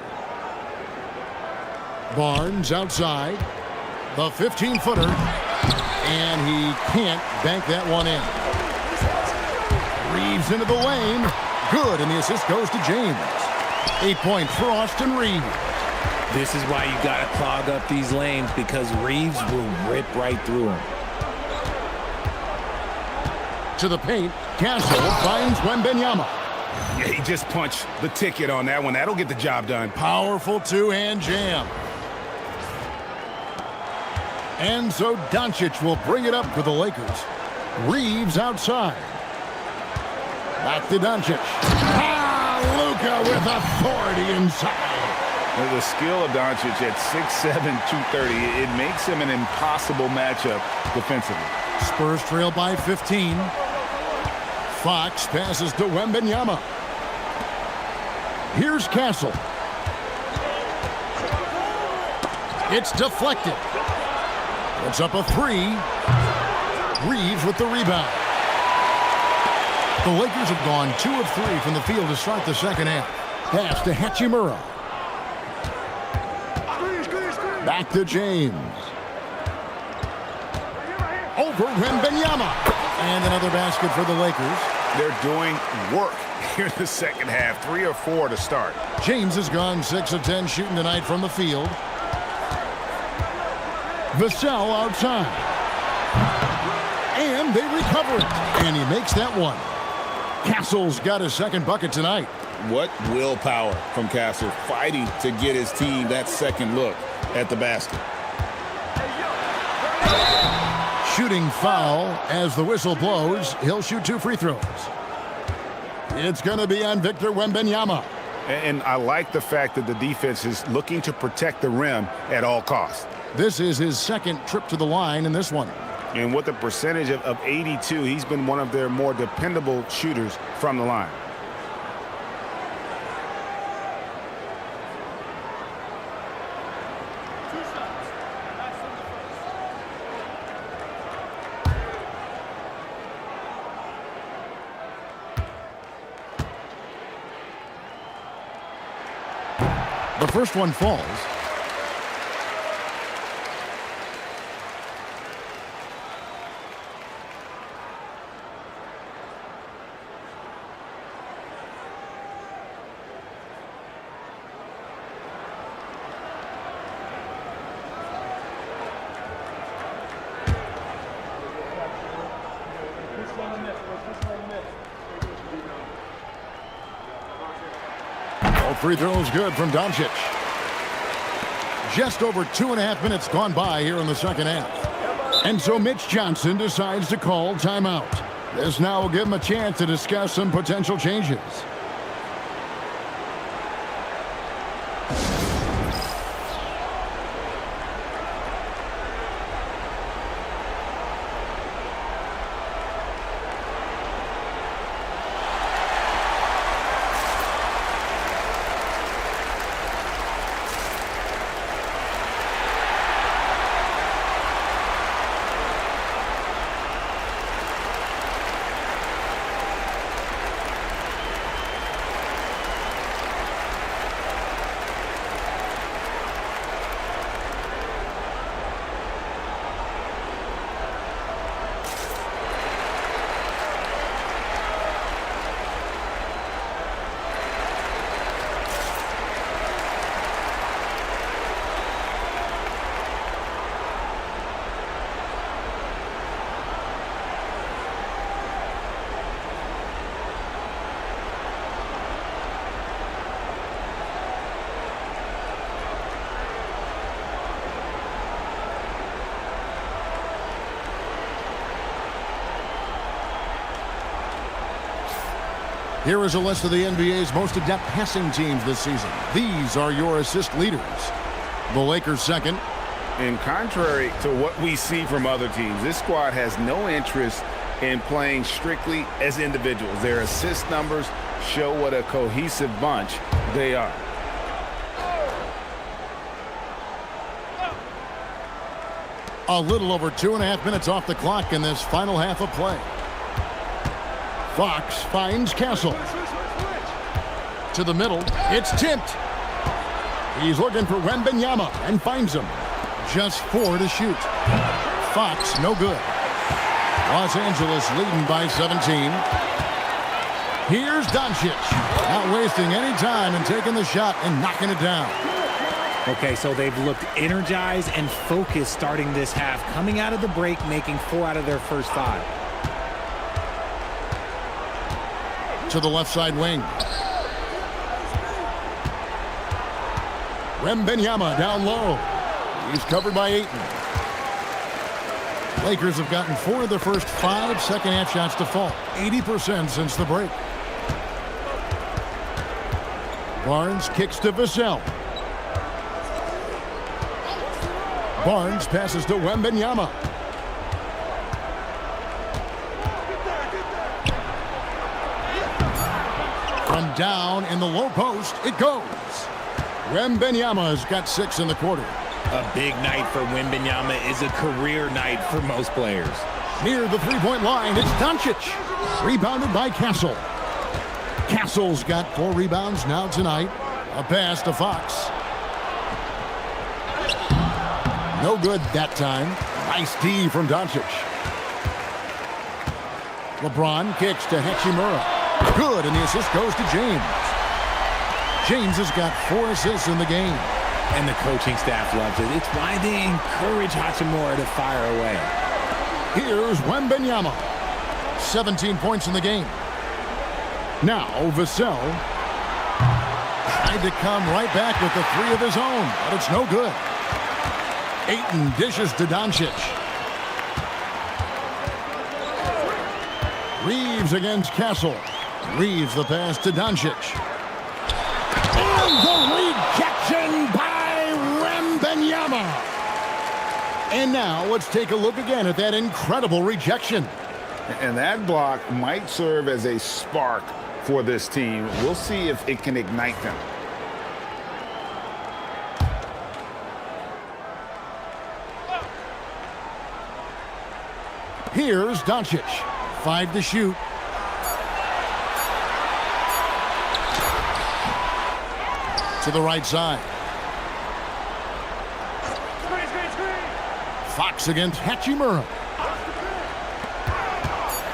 Barnes outside. The 15-footer. And he can't bank that one in. Reeves into the lane. Good, and the assist goes to James. 8 points for Austin Reeves. This is why you got to clog up these lanes, because Reeves will rip right through them. To the paint, Castle finds Wembanyama. Yeah, he just punched the ticket on that one. That'll get the job done. Powerful two-hand jam. And so Doncic will bring it up for the Lakers. Reeves outside. Back to Doncic. Luka with authority inside. The skill of Doncic at 6'7", 230, it makes him an impossible matchup defensively. Spurs trail by 15. Fox passes to Wembanyama. Here's Castle. It's deflected. It's up a three. Reeves with the rebound. The Lakers have gone 2 of 3 from the field to start the second half. Pass to Hachimura. Back to James. Over Wembanyama. And another basket for the Lakers. They're doing work here in the second half. 3 or 4 to start. James has gone 6 of 10 shooting tonight from the field. Vassell outside. And they recover it. And he makes that one. Castle's got his second bucket tonight. What willpower from Castle, fighting to get his team that second look at the basket. Shooting foul as the whistle blows. He'll shoot 2 free throws. It's going to be on Victor Wembanyama. And I like the fact that the defense is looking to protect the rim at all costs. This is his second trip to the line in this one. And with a percentage of 82, he's been one of their more dependable shooters from the line. The first one falls. All free throws good from Doncic. Just over 2.5 minutes gone by here in the second half. And so Mitch Johnson decides to call timeout. This now will give him a chance to discuss some potential changes. Here is a list of the NBA's most adept passing teams this season. These are your assist leaders. The Lakers second. And contrary to what we see from other teams, this squad has no interest in playing strictly as individuals. Their assist numbers show what a cohesive bunch they are. A little over 2.5 minutes off the clock in this final half of play. Fox finds Castle. To the middle. It's tipped. He's looking for Wembanyama and finds him. Just 4 to shoot. Fox, no good. Los Angeles leading by 17. Here's Doncic. Not wasting any time and taking the shot and knocking it down. Okay, so they've looked energized and focused starting this half. Coming out of the break, making 4 out of their first 5. To the left side wing. Wembanyama down low. He's covered by Ayton. Lakers have gotten 4 of their first 5 second half shots to fall. 80% since the break. Barnes kicks to Vassell. Barnes passes to Wembanyama. From down in the low post, it goes. Wembanyama's got 6 in the quarter. A big night for Wembanyama is a career night for most players. Near the three-point line, it's Doncic. Rebounded by Castle. Castle's got 4 rebounds now tonight. A pass to Fox. No good that time. Nice D from Doncic. LeBron kicks to Hachimura. Good, and the assist goes to James. James has got 4 assists in the game. And the coaching staff loves it. It's why they encourage Hachimura to fire away. Here's Wembanyama. 17 points in the game. Now, Vassell tried to come right back with the 3 of his own, but it's no good. Ayton dishes to Doncic. Reeves against Castle. Reeves the pass to Doncic. And the rejection by Wembanyama. And now let's take a look again at that incredible rejection. And that block might serve as a spark for this team. We'll see if it can ignite them. Here's Doncic. 5 to shoot. To the right side. Fox against Hachimura.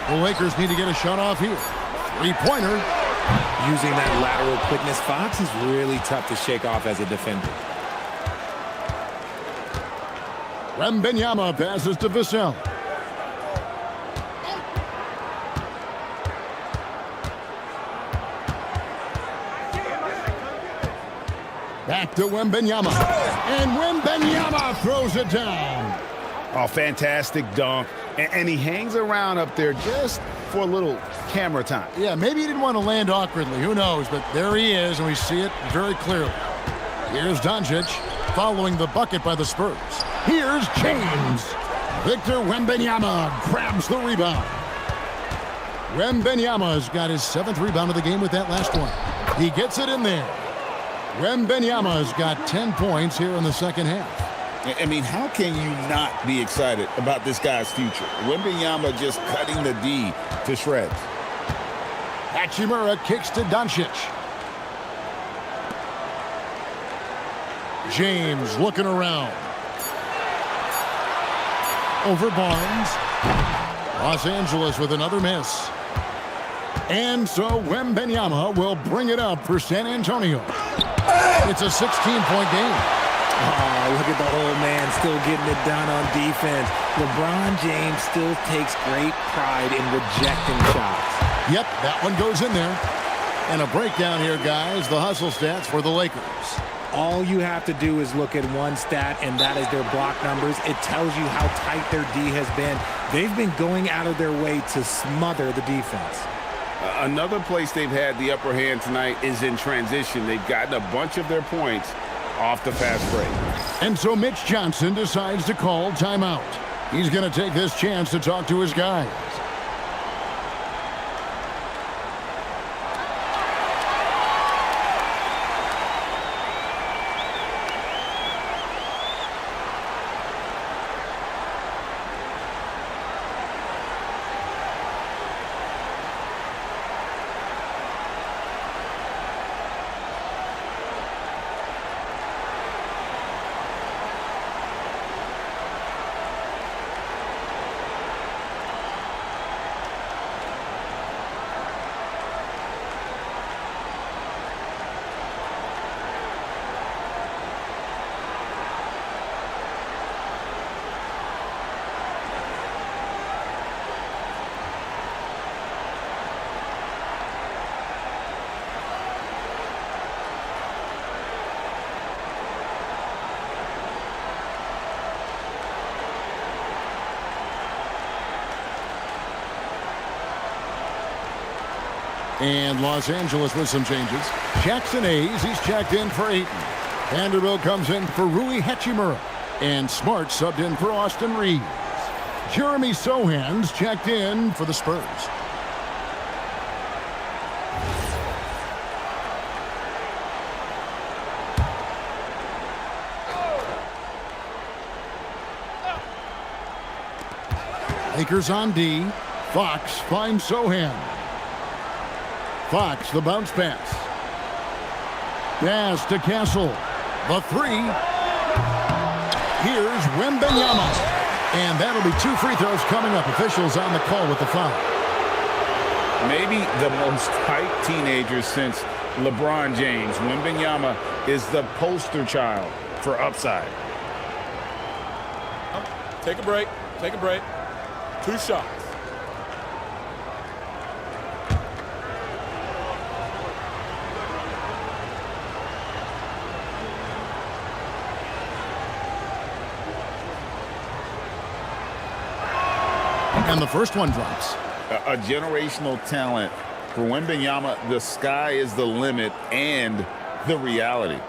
The Lakers need to get a shot off here. 3-pointer. Using that lateral quickness, Fox is really tough to shake off as a defender. Wembanyama passes to Vassell. Back to Wembanyama. And Wembanyama throws it down. Oh, fantastic dunk. And he hangs around up there just for a little camera time. Yeah, maybe he didn't want to land awkwardly. Who knows? But there he is, and we see it very clearly. Here's Doncic following the bucket by the Spurs. Here's James. Victor Wembanyama grabs the rebound. Wembanyama's got his 7th rebound of the game with that last one. He gets it in there. Wembanyama's got 10 points here in the second half. I mean, how can you not be excited about this guy's future? Wembanyama just cutting the D to shreds. Hachimura kicks to Doncic. James looking around. Over Barnes. Los Angeles with another miss. And so Wembanyama will bring it up for San Antonio. It's a 16-point game. Oh, look at the old man still getting it done on defense. LeBron James still takes great pride in rejecting shots. Yep, that one goes in there. And a breakdown here, guys. The hustle stats for the Lakers. All you have to do is look at one stat, and that is their block numbers. It tells you how tight their D has been. They've been going out of their way to smother the defense. Another place they've had the upper hand tonight is in transition. They've gotten a bunch of their points off the fast break. And so Mitch Johnson decides to call timeout. He's going to take this chance to talk to his guys. And Los Angeles with some changes. Jackson Hayes, he's checked in for Ayton. Vanderbilt comes in for Rui Hachimura. And Smart subbed in for Austin Reeves. Jeremy Sohan's checked in for the Spurs. Lakers on D. Fox finds Sohan. Fox, the bounce pass. Pass to Castle. The three. Here's Wembanyama. And that'll be 2 free throws coming up. Officials on the call with the foul. Maybe the most hyped teenager since LeBron James. Wembanyama is the poster child for upside. Take a break. Take a break. 2 shots. And the first one drops. A generational talent. For Wembanyama, the sky is the limit and the reality.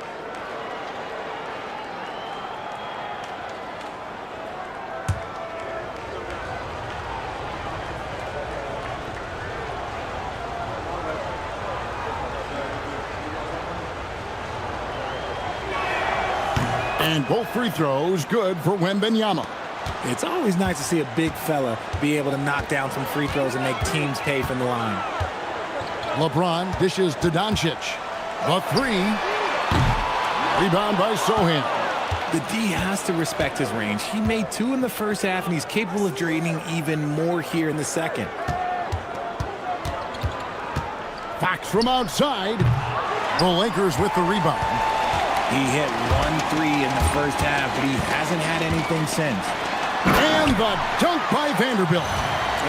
And both free throws good for Wembanyama. It's always nice to see a big fella be able to knock down some free throws and make teams pay from the line. LeBron dishes to Doncic. The three. Rebound by Sohan. The D has to respect his range. He made 2 in the first half, and he's capable of draining even more here in the second. Fox from outside. The Lakers with the rebound. He hit 1 3 in the first half, but he hasn't had anything since. And the dunk by Vanderbilt.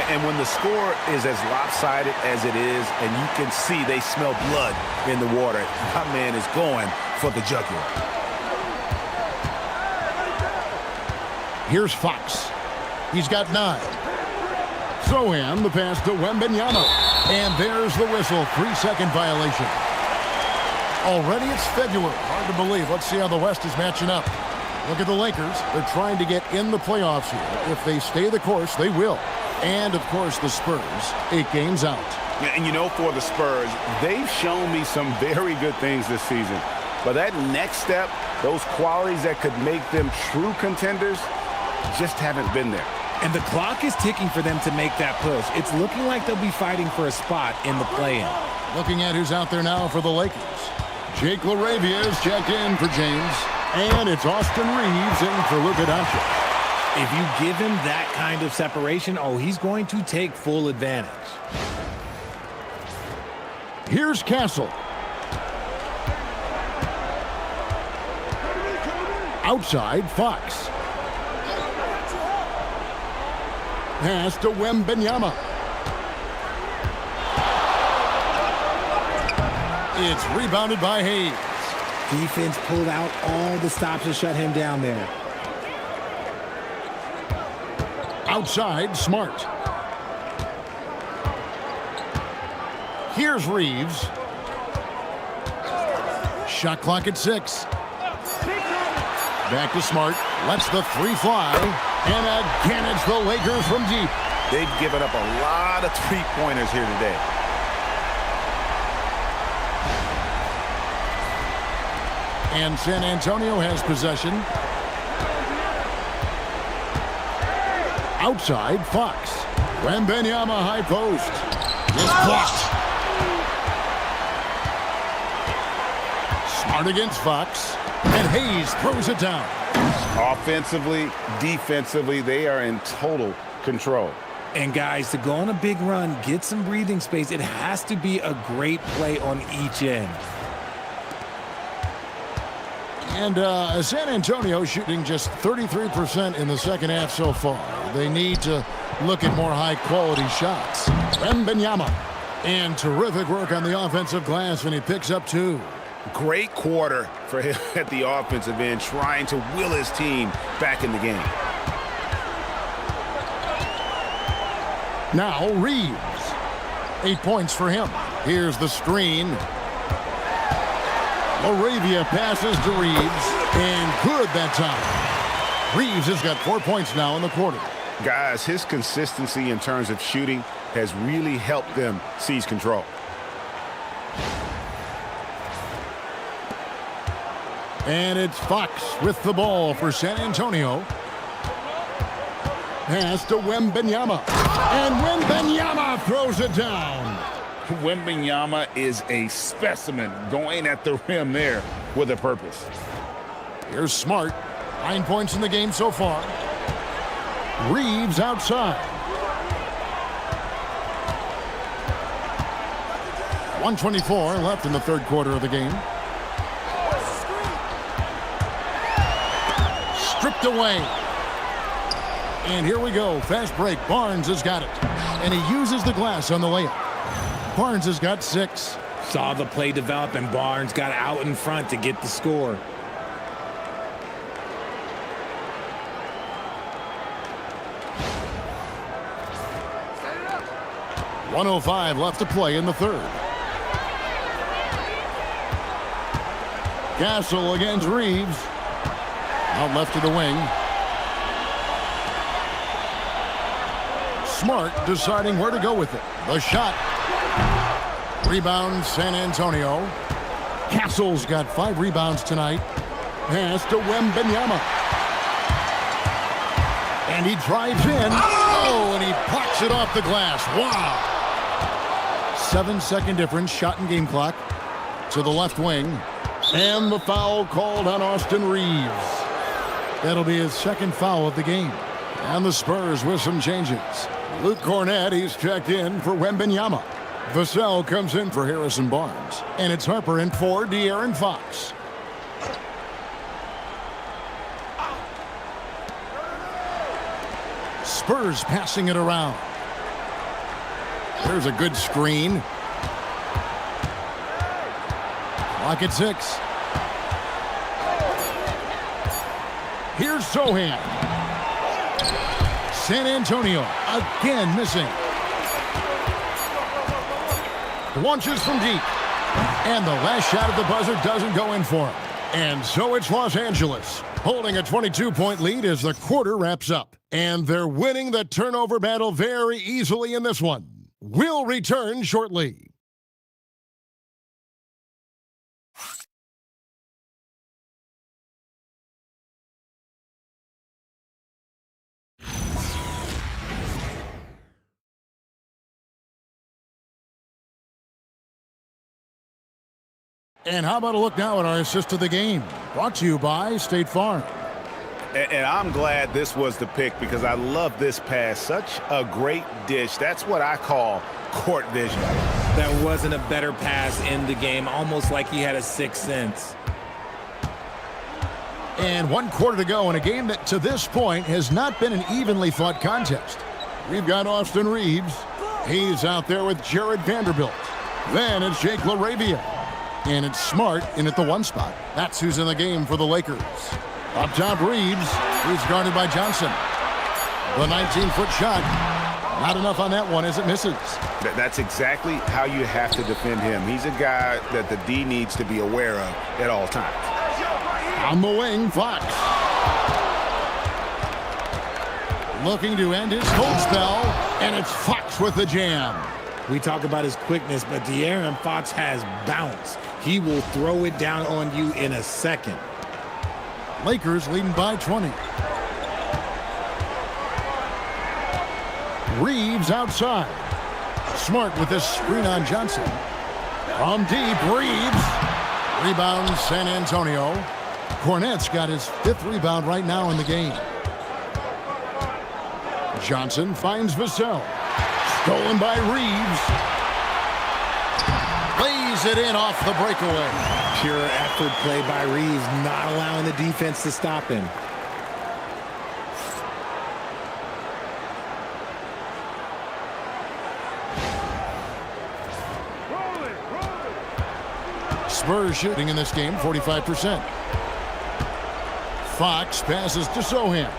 And when the score is as lopsided as it is, and you can see they smell blood in the water, my man is going for the jugular. Here's Fox. He's got 9. Sohan, the pass to Wembanyama. And there's the whistle. 3-second violation. Already it's February. Hard to believe. Let's see how the West is matching up. Look at the Lakers. They're trying to get in the playoffs here. If they stay the course, they will. And, of course, the Spurs, 8 games out. And you know, for the Spurs, they've shown me some very good things this season. But that next step, those qualities that could make them true contenders, just haven't been there. And the clock is ticking for them to make that push. It's looking like they'll be fighting for a spot in the play-in. Looking at who's out there now for the Lakers. Jake LaRavia is checked in for James. And it's Austin Reeves in for Luka Doncic. If you give him that kind of separation, he's going to take full advantage. Here's Castle. Outside, Fox. Pass to Wembanyama. It's rebounded by Hayes. Defense pulled out all the stops to shut him down there. Outside, Smart. Here's Reeves. Shot clock at 6. Back to Smart. Lets the 3 fly. And again, it's the Lakers from deep. They've given up a lot of three-pointers here today. And San Antonio has possession. Outside, Fox. Wembanyama high post. Is blocked. Smart against Fox. And Hayes throws it down. Offensively, defensively, they are in total control. And guys, to go on a big run, get some breathing space, it has to be a great play on each end. And San Antonio shooting just 33% in the second half so far. They need to look at more high-quality shots. Wembanyama. And terrific work on the offensive glass, and he picks up 2. Great quarter for him at the offensive end, trying to will his team back in the game. Now Reeves. 8 points for him. Here's the screen. LaRavia passes to Reeves, and good that time. Reeves has got 4 points now in the quarter. Guys, his consistency in terms of shooting has really helped them seize control. And it's Fox with the ball for San Antonio. Pass to Wembanyama. And Wembanyama throws it down. Wembanyama is a specimen going at the rim there with a purpose. Here's Smart. 9 points in the game so far. Reeves outside. 1:24 left in the third quarter of the game. Stripped away. And here we go. Fast break. Barnes has got it. And he uses the glass on the layup. Barnes has got 6. Saw the play develop, and Barnes got out in front to get the score. .105 left to play in the third. Castle against Reeves. Out left to the wing. Smart deciding where to go with it. The shot. Rebound, San Antonio. Castle's got 5 rebounds tonight. Pass to Wembanyama. And he drives in. Oh, and he blocks it off the glass. Wow. 7-second difference, shot and game clock. To the left wing. And the foul called on Austin Reeves. That'll be his second foul of the game. And the Spurs with some changes. Luke Cornett, he's checked in for Wembanyama. Vassell comes in for Harrison Barnes. And it's Harper in for De'Aaron Fox. Spurs passing it around. There's a good screen. Clock at 6. Here's Sohan. San Antonio again missing. Launches from deep. And the last shot at the buzzer doesn't go in for him. And so it's Los Angeles holding a 22-point lead as the quarter wraps up. And they're winning the turnover battle very easily in this one. We'll return shortly. And how about a look now at our assist of the game? Brought to you by State Farm. And I'm glad this was the pick because I love this pass. Such a great dish. That's what I call court vision. That wasn't a better pass in the game, almost like he had a sixth sense. And 1 quarter to go in a game that to this point has not been an evenly fought contest. We've got Austin Reeves. He's out there with Jared Vanderbilt. Then it's Jake LaRavia. And it's Smart in at the 1 spot. That's who's in the game for the Lakers. Up top, Reeves. He's guarded by Johnson. The 19-foot shot. Not enough on that one as it misses. That's exactly how you have to defend him. He's a guy that the D needs to be aware of at all times. On the wing, Fox. Looking to end his cold spell. And it's Fox with the jam. We talk about his quickness, but De'Aaron Fox has bounce. He will throw it down on you in a second. Lakers leading by 20. Reeves outside. Smart with this screen on Johnson. From deep, Reeves. Rebound, San Antonio. Cornett's got his 5th rebound right now in the game. Johnson finds Vassell. Stolen by Reeves. Lays it in off the breakaway. Pure effort play by Reeves, not allowing the defense to stop him. Spurs shooting in this game, 45%. Fox passes to Sohan.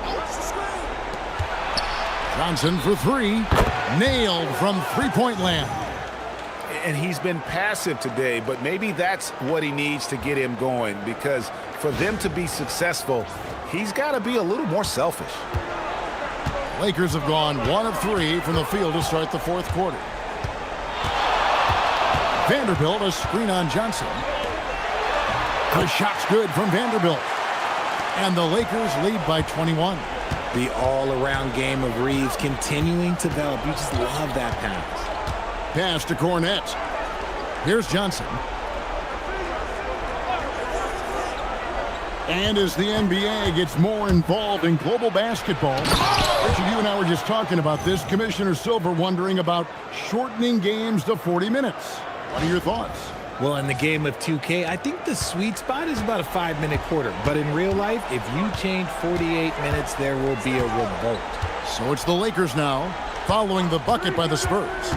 Johnson for 3. Nailed from three-point land. And he's been passive today, but maybe that's what he needs to get him going, because for them to be successful, he's got to be a little more selfish. Lakers have gone 1 of 3 from the field to start the 4th quarter. Vanderbilt, a screen on Johnson. The shot's good from Vanderbilt. And the Lakers lead by 21. The all-around game of Reeves continuing to develop. You just love that pass. Pass to Cornette. Here's Johnson. And as the NBA gets more involved in global basketball, Richard, you and I were just talking about this. Commissioner Silver wondering about shortening games to 40 minutes. What are your thoughts? Well, in the game of 2K, I think the sweet spot is about a 5-minute quarter. But in real life, if you change 48 minutes, there will be a revolt. So it's the Lakers now, following the bucket by the Spurs.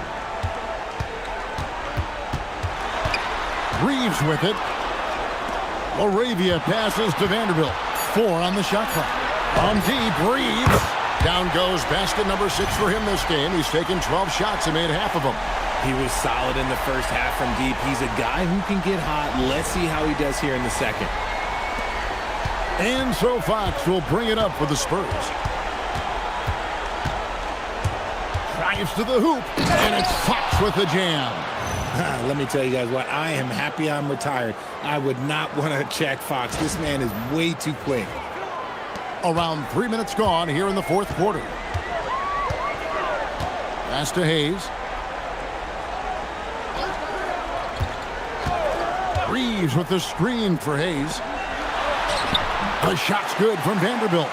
Reeves with it. Laravia passes to Vanderbilt. 4 on the shot clock. On deep, Reeves. Down goes basket number 6 for him this game. He's taken 12 shots and made half of them. He was solid in the first half from deep. He's a guy who can get hot. Let's see how he does here in the second. And so Fox will bring it up for the Spurs. Drives to the hoop, and it's Fox with the jam. Let me tell you guys what, I am happy I'm retired. I would not want to check Fox. This man is way too quick. Around 3 minutes gone here in the fourth quarter. Pass to Hayes. Reeves with the screen for Hayes. The shot's good from Vanderbilt.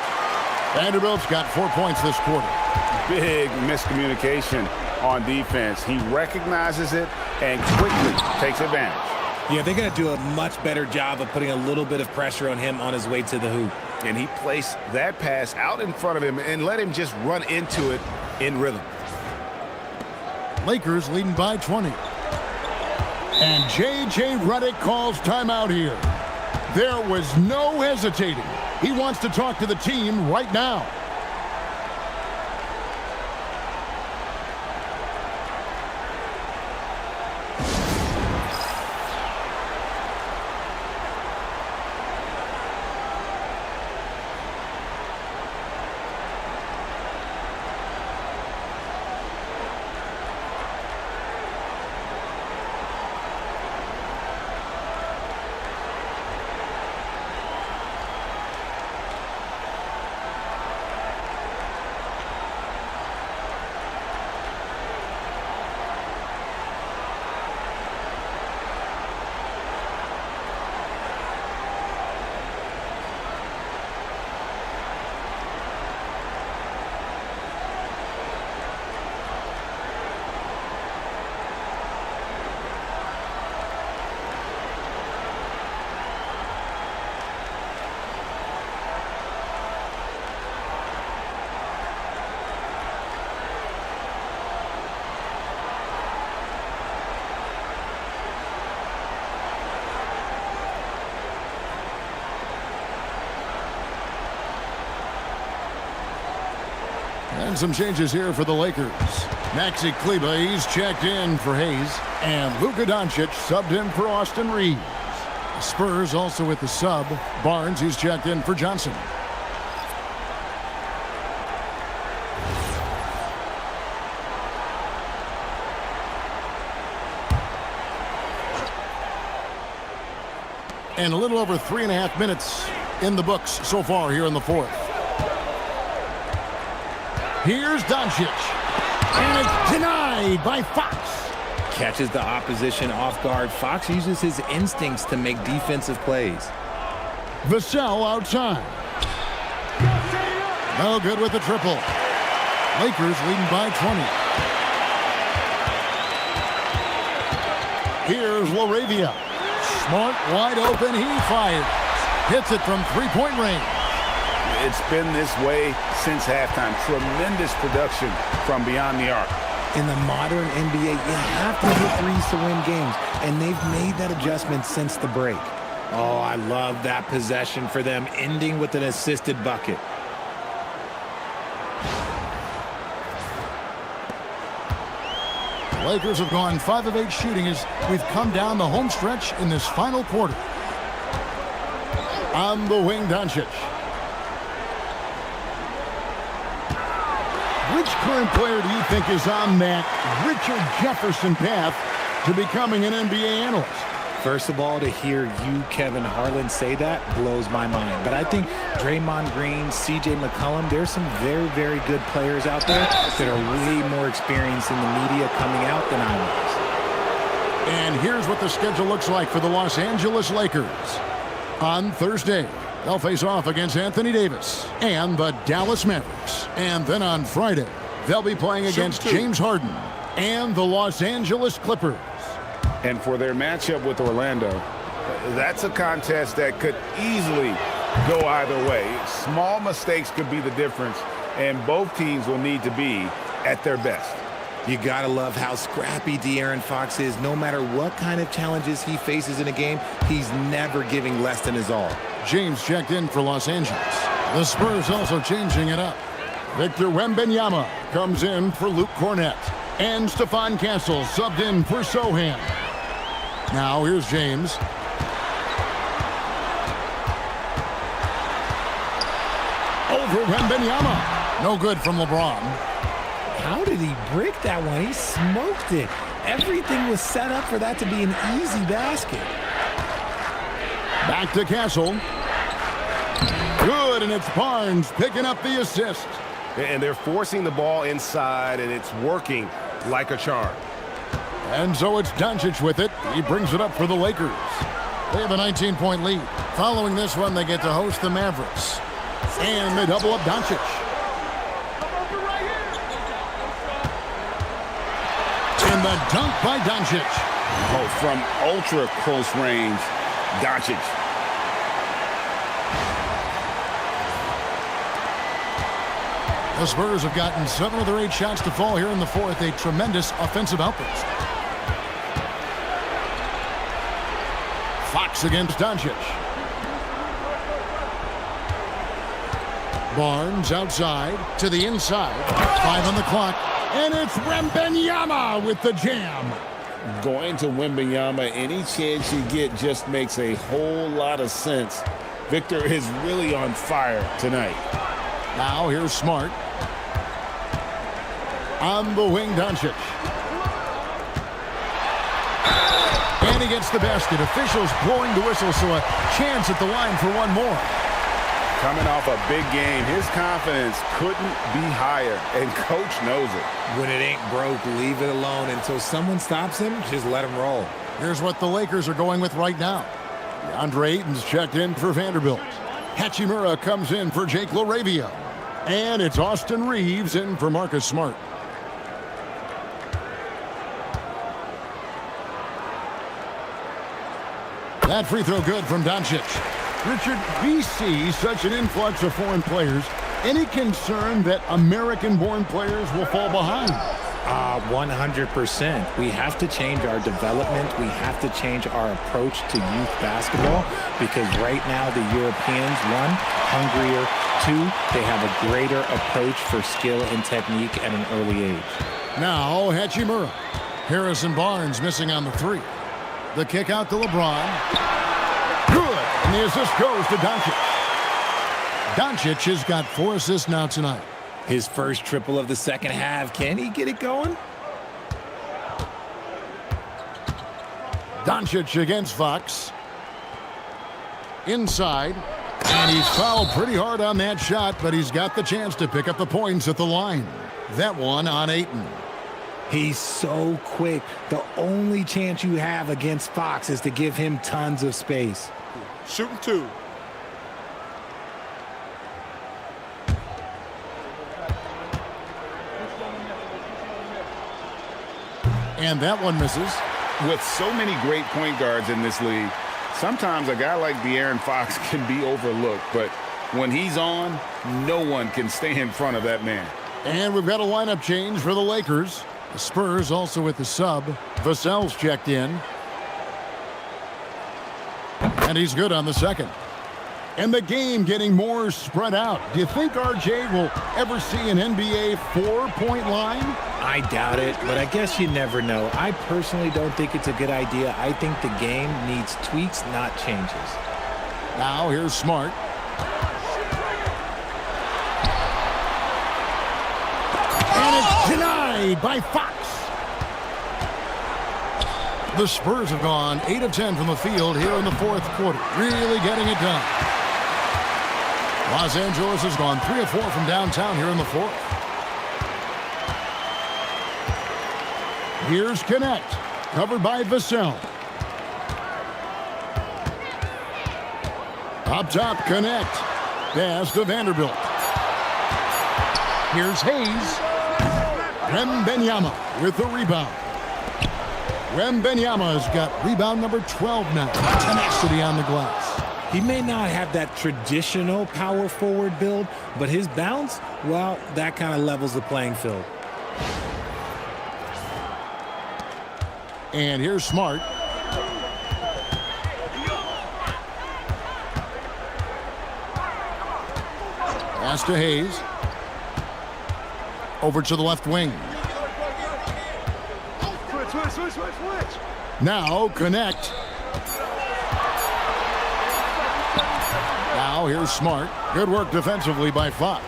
Vanderbilt's got 4 points this quarter. Big miscommunication on defense. He recognizes it and quickly takes advantage. Yeah, they're going to do a much better job of putting a little bit of pressure on him on his way to the hoop. And he placed that pass out in front of him and let him just run into it in rhythm. Lakers leading by 20. And J.J. Redick calls timeout here. There was no hesitating. He wants to talk to the team right now. And some changes here for the Lakers. Maxi Kleber, he's checked in for Hayes. And Luka Doncic subbed in for Austin Reeves. The Spurs also with the sub. Barnes, he's checked in for Johnson. And a little over 3.5 minutes in the books so far here in the fourth. Here's Doncic. And it's denied by Fox. Catches the opposition off guard. Fox uses his instincts to make defensive plays. Vassell outside. No good with the triple. Lakers leading by 20. Here's Laravia. Smart, wide open, he fires. Hits it from three-point range. It's been this way since halftime. Tremendous production from beyond the arc. In the modern NBA, you have to hit threes to win games, and they've made that adjustment since the break. Oh, I love that possession for them, ending with an assisted bucket. The Lakers have gone 5 of 8 shooting as we've come down the home stretch in this final quarter. On the wing, Doncic. Which current player do you think is on that Richard Jefferson path to becoming an NBA analyst? First of all, to hear you, Kevin Harlan, say that blows my mind. But I think Draymond Green, C.J. McCollum, there's some very, very good players out there that are way more experienced in the media coming out than I was. And here's what the schedule looks like for the Los Angeles Lakers. On Thursday, they'll face off against Anthony Davis and the Dallas Mavericks. And then on Friday, they'll be playing against James Harden and the Los Angeles Clippers. And for their matchup with Orlando, that's a contest that could easily go either way. Small mistakes could be the difference, and both teams will need to be at their best. You got to love how scrappy De'Aaron Fox is. No matter what kind of challenges he faces in a game, he's never giving less than his all. James checked in for Los Angeles. The Spurs also changing it up. Victor Wembanyama comes in for Luke Cornett. And Stephon Castle subbed in for Sohan. Now here's James. Over Wembanyama. No good from LeBron. How did he brick that one? He smoked it. Everything was set up for that to be an easy basket. Back to Castle. Good, and it's Barnes picking up the assist. And they're forcing the ball inside, and it's working like a charm. And so it's Doncic with it. He brings it up for the Lakers. They have a 19-point lead. Following this one, they get to host the Mavericks. And they double up Doncic. And the dunk by Doncic. Oh, from ultra close range, Doncic. The Spurs have gotten 7 of their 8 shots to fall here in the fourth. A tremendous offensive outburst. Fox against Doncic. Barnes outside to the inside. 5 on the clock. And it's Wembanyama with the jam. Going to Wembanyama, any chance you get just makes a whole lot of sense. Victor is really on fire tonight. Now here's Smart. On the wing, Doncic. And he gets the basket. Officials blowing the whistle, so a chance at the line for one more. Coming off a big game, his confidence couldn't be higher, and coach knows it. When it ain't broke, leave it alone. Until someone stops him, just let him roll. Here's what the Lakers are going with right now. DeAndre Ayton's checked in for Vanderbilt. Hachimura comes in for Jake LaRavia. And it's Austin Reeves in for Marcus Smart. That free throw good from Doncic. Richard, we see such an influx of foreign players. Any concern that American-born players will fall behind? 100%. We have to change our development. We have to change our approach to youth basketball because right now the Europeans, 1, hungrier, 2, they have a greater approach for skill and technique at an early age. Now Hachimura. Harrison Barnes missing on the 3. The kick out to LeBron. Good. And the assist goes to Doncic. Doncic has got 4 assists now tonight. His first triple of the second half. Can he get it going? Doncic against Fox. Inside. And he's fouled pretty hard on that shot, but he's got the chance to pick up the points at the line. That one on Ayton. He's so quick. The only chance you have against Fox is to give him tons of space. Shooting 2. And that one misses. With so many great point guards in this league, sometimes a guy like De'Aaron Fox can be overlooked, but when he's on, no one can stay in front of that man. And we've got a lineup change for the Lakers. The Spurs also with the sub. Vassell's checked in. And he's good on the second. And the game getting more spread out. Do you think RJ will ever see an NBA 4-point line? I doubt it, but I guess you never know. I personally don't think it's a good idea. I think the game needs tweaks, not changes. Now here's Smart. And it's denied by Fox. The Spurs have gone 8 of 10 from the field here in the fourth quarter, really getting it done. Los Angeles has gone 3 of 4 from downtown here in the fourth. Here's Connect, covered by Vassell. Up top, Connect. Pass to Vanderbilt. Here's Hayes. Wembanyama with the rebound. Wembanyama has got rebound number 12 now. Tenacity on the glass. He may not have that traditional power forward build, but his bounce, well, that kind of levels the playing field. And here's Smart. Pass to Hayes. Over to the left wing. Switch. Now Connect. Now here's Smart. Good work defensively by Fox.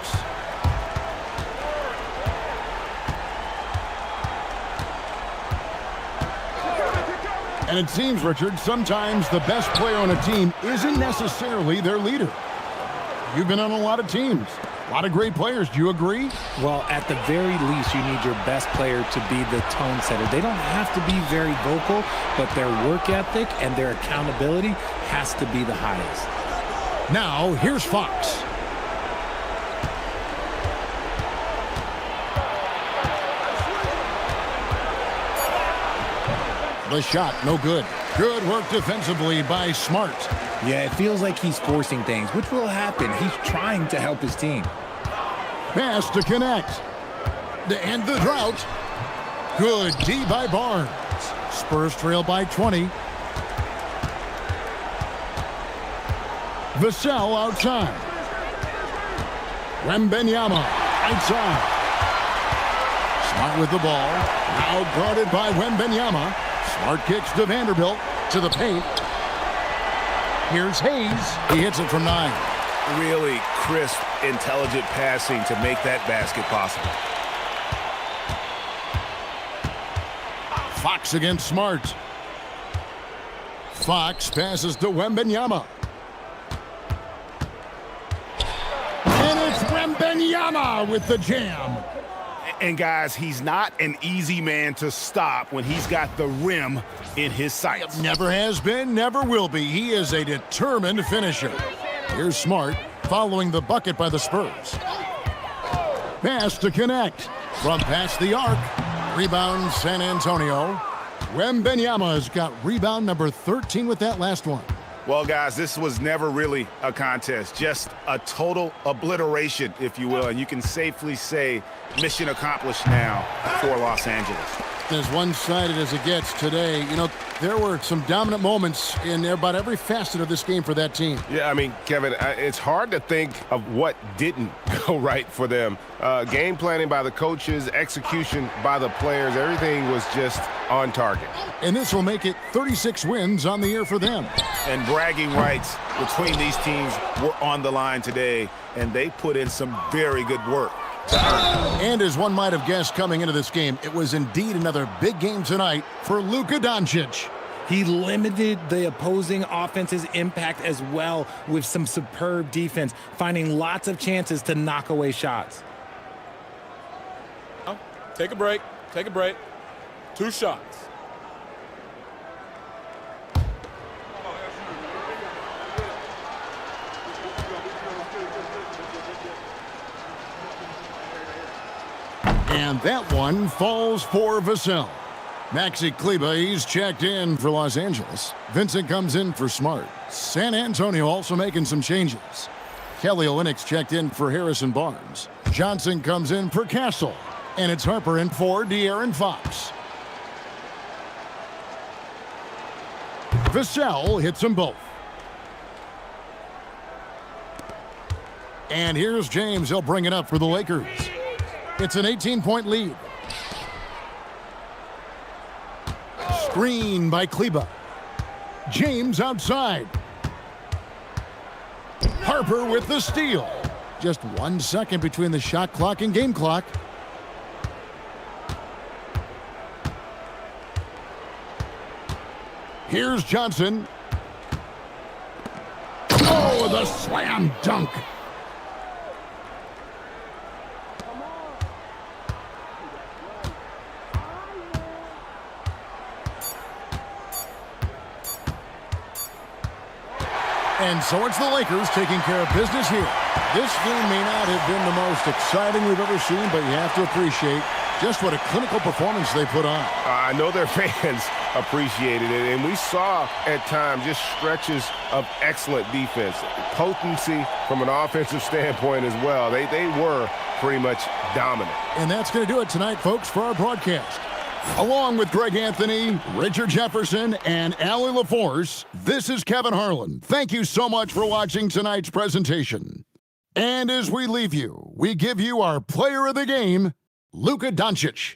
And it seems, Richard, sometimes the best player on a team isn't necessarily their leader. You've been on a lot of teams. A lot of great players. Do you agree? Well, at the very least, you need your best player to be the tone setter. They don't have to be very vocal, but their work ethic and their accountability has to be the highest. Now, here's Fox. The shot, no good. Good work defensively by Smart. Yeah, it feels like he's forcing things, which will happen. He's trying to help his team. Pass to Connect. To end the drought. Good D by Barnes. Spurs trail by 20. Vassell outside. Wembanyama outside. Smart with the ball. Now guarded by Wembanyama. Smart kicks to Vanderbilt. To the paint. Here's Hayes. He hits it from 9. Really crisp, intelligent passing to make that basket possible. Fox against Smart. Fox passes to Wembanyama. And it's Wembanyama with the jam. And guys, he's not an easy man to stop when he's got the rim in his sights. Never has been, never will be. He is a determined finisher. Here's Smart following the bucket by the Spurs. Pass to Connect. From past the arc. Rebound San Antonio. Wembanyama has got rebound number 13 with that last one. Well, guys, this was never really a contest, just a total obliteration, if you will, and you can safely say mission accomplished now for Los Angeles. As one-sided as it gets today, you know, there were some dominant moments in about every facet of this game for that team. Yeah, I mean, Kevin, it's hard to think of what didn't go right for them. Game planning by the coaches, execution by the players, everything was just on target. And this will make it 36 wins on the year for them. And bragging rights between these teams were on the line today, and they put in some very good work. And as one might have guessed coming into this game, it was indeed another big game tonight for Luka Doncic. He limited the opposing offense's impact as well with some superb defense, finding lots of chances to knock away shots. Take a break. Take a break. 2 shots. And that one falls for Vassell. Maxi Kleber, he's checked in for Los Angeles. Vincent comes in for Smart. San Antonio also making some changes. Kelly Olynyk's checked in for Harrison Barnes. Johnson comes in for Castle. And it's Harper in for De'Aaron Fox. Vassell hits them both. And here's James. He'll bring it up for the Lakers. It's an 18-point lead. Screen by Kleber. James outside. Harper with the steal. Just 1 second between the shot clock and game clock. Here's Johnson. Oh, the slam dunk. And so it's the Lakers taking care of business here. This game may not have been the most exciting we've ever seen, but you have to appreciate just what a clinical performance they put on. I know their fans appreciated it, and we saw at times just stretches of excellent defense, potency from an offensive standpoint as well. They were pretty much dominant. And that's going to do it tonight, folks, for our broadcast. Along with Greg Anthony, Richard Jefferson, and Allie LaForce, this is Kevin Harlan. Thank you so much for watching tonight's presentation. And as we leave you, we give you our player of the game, Luka Doncic.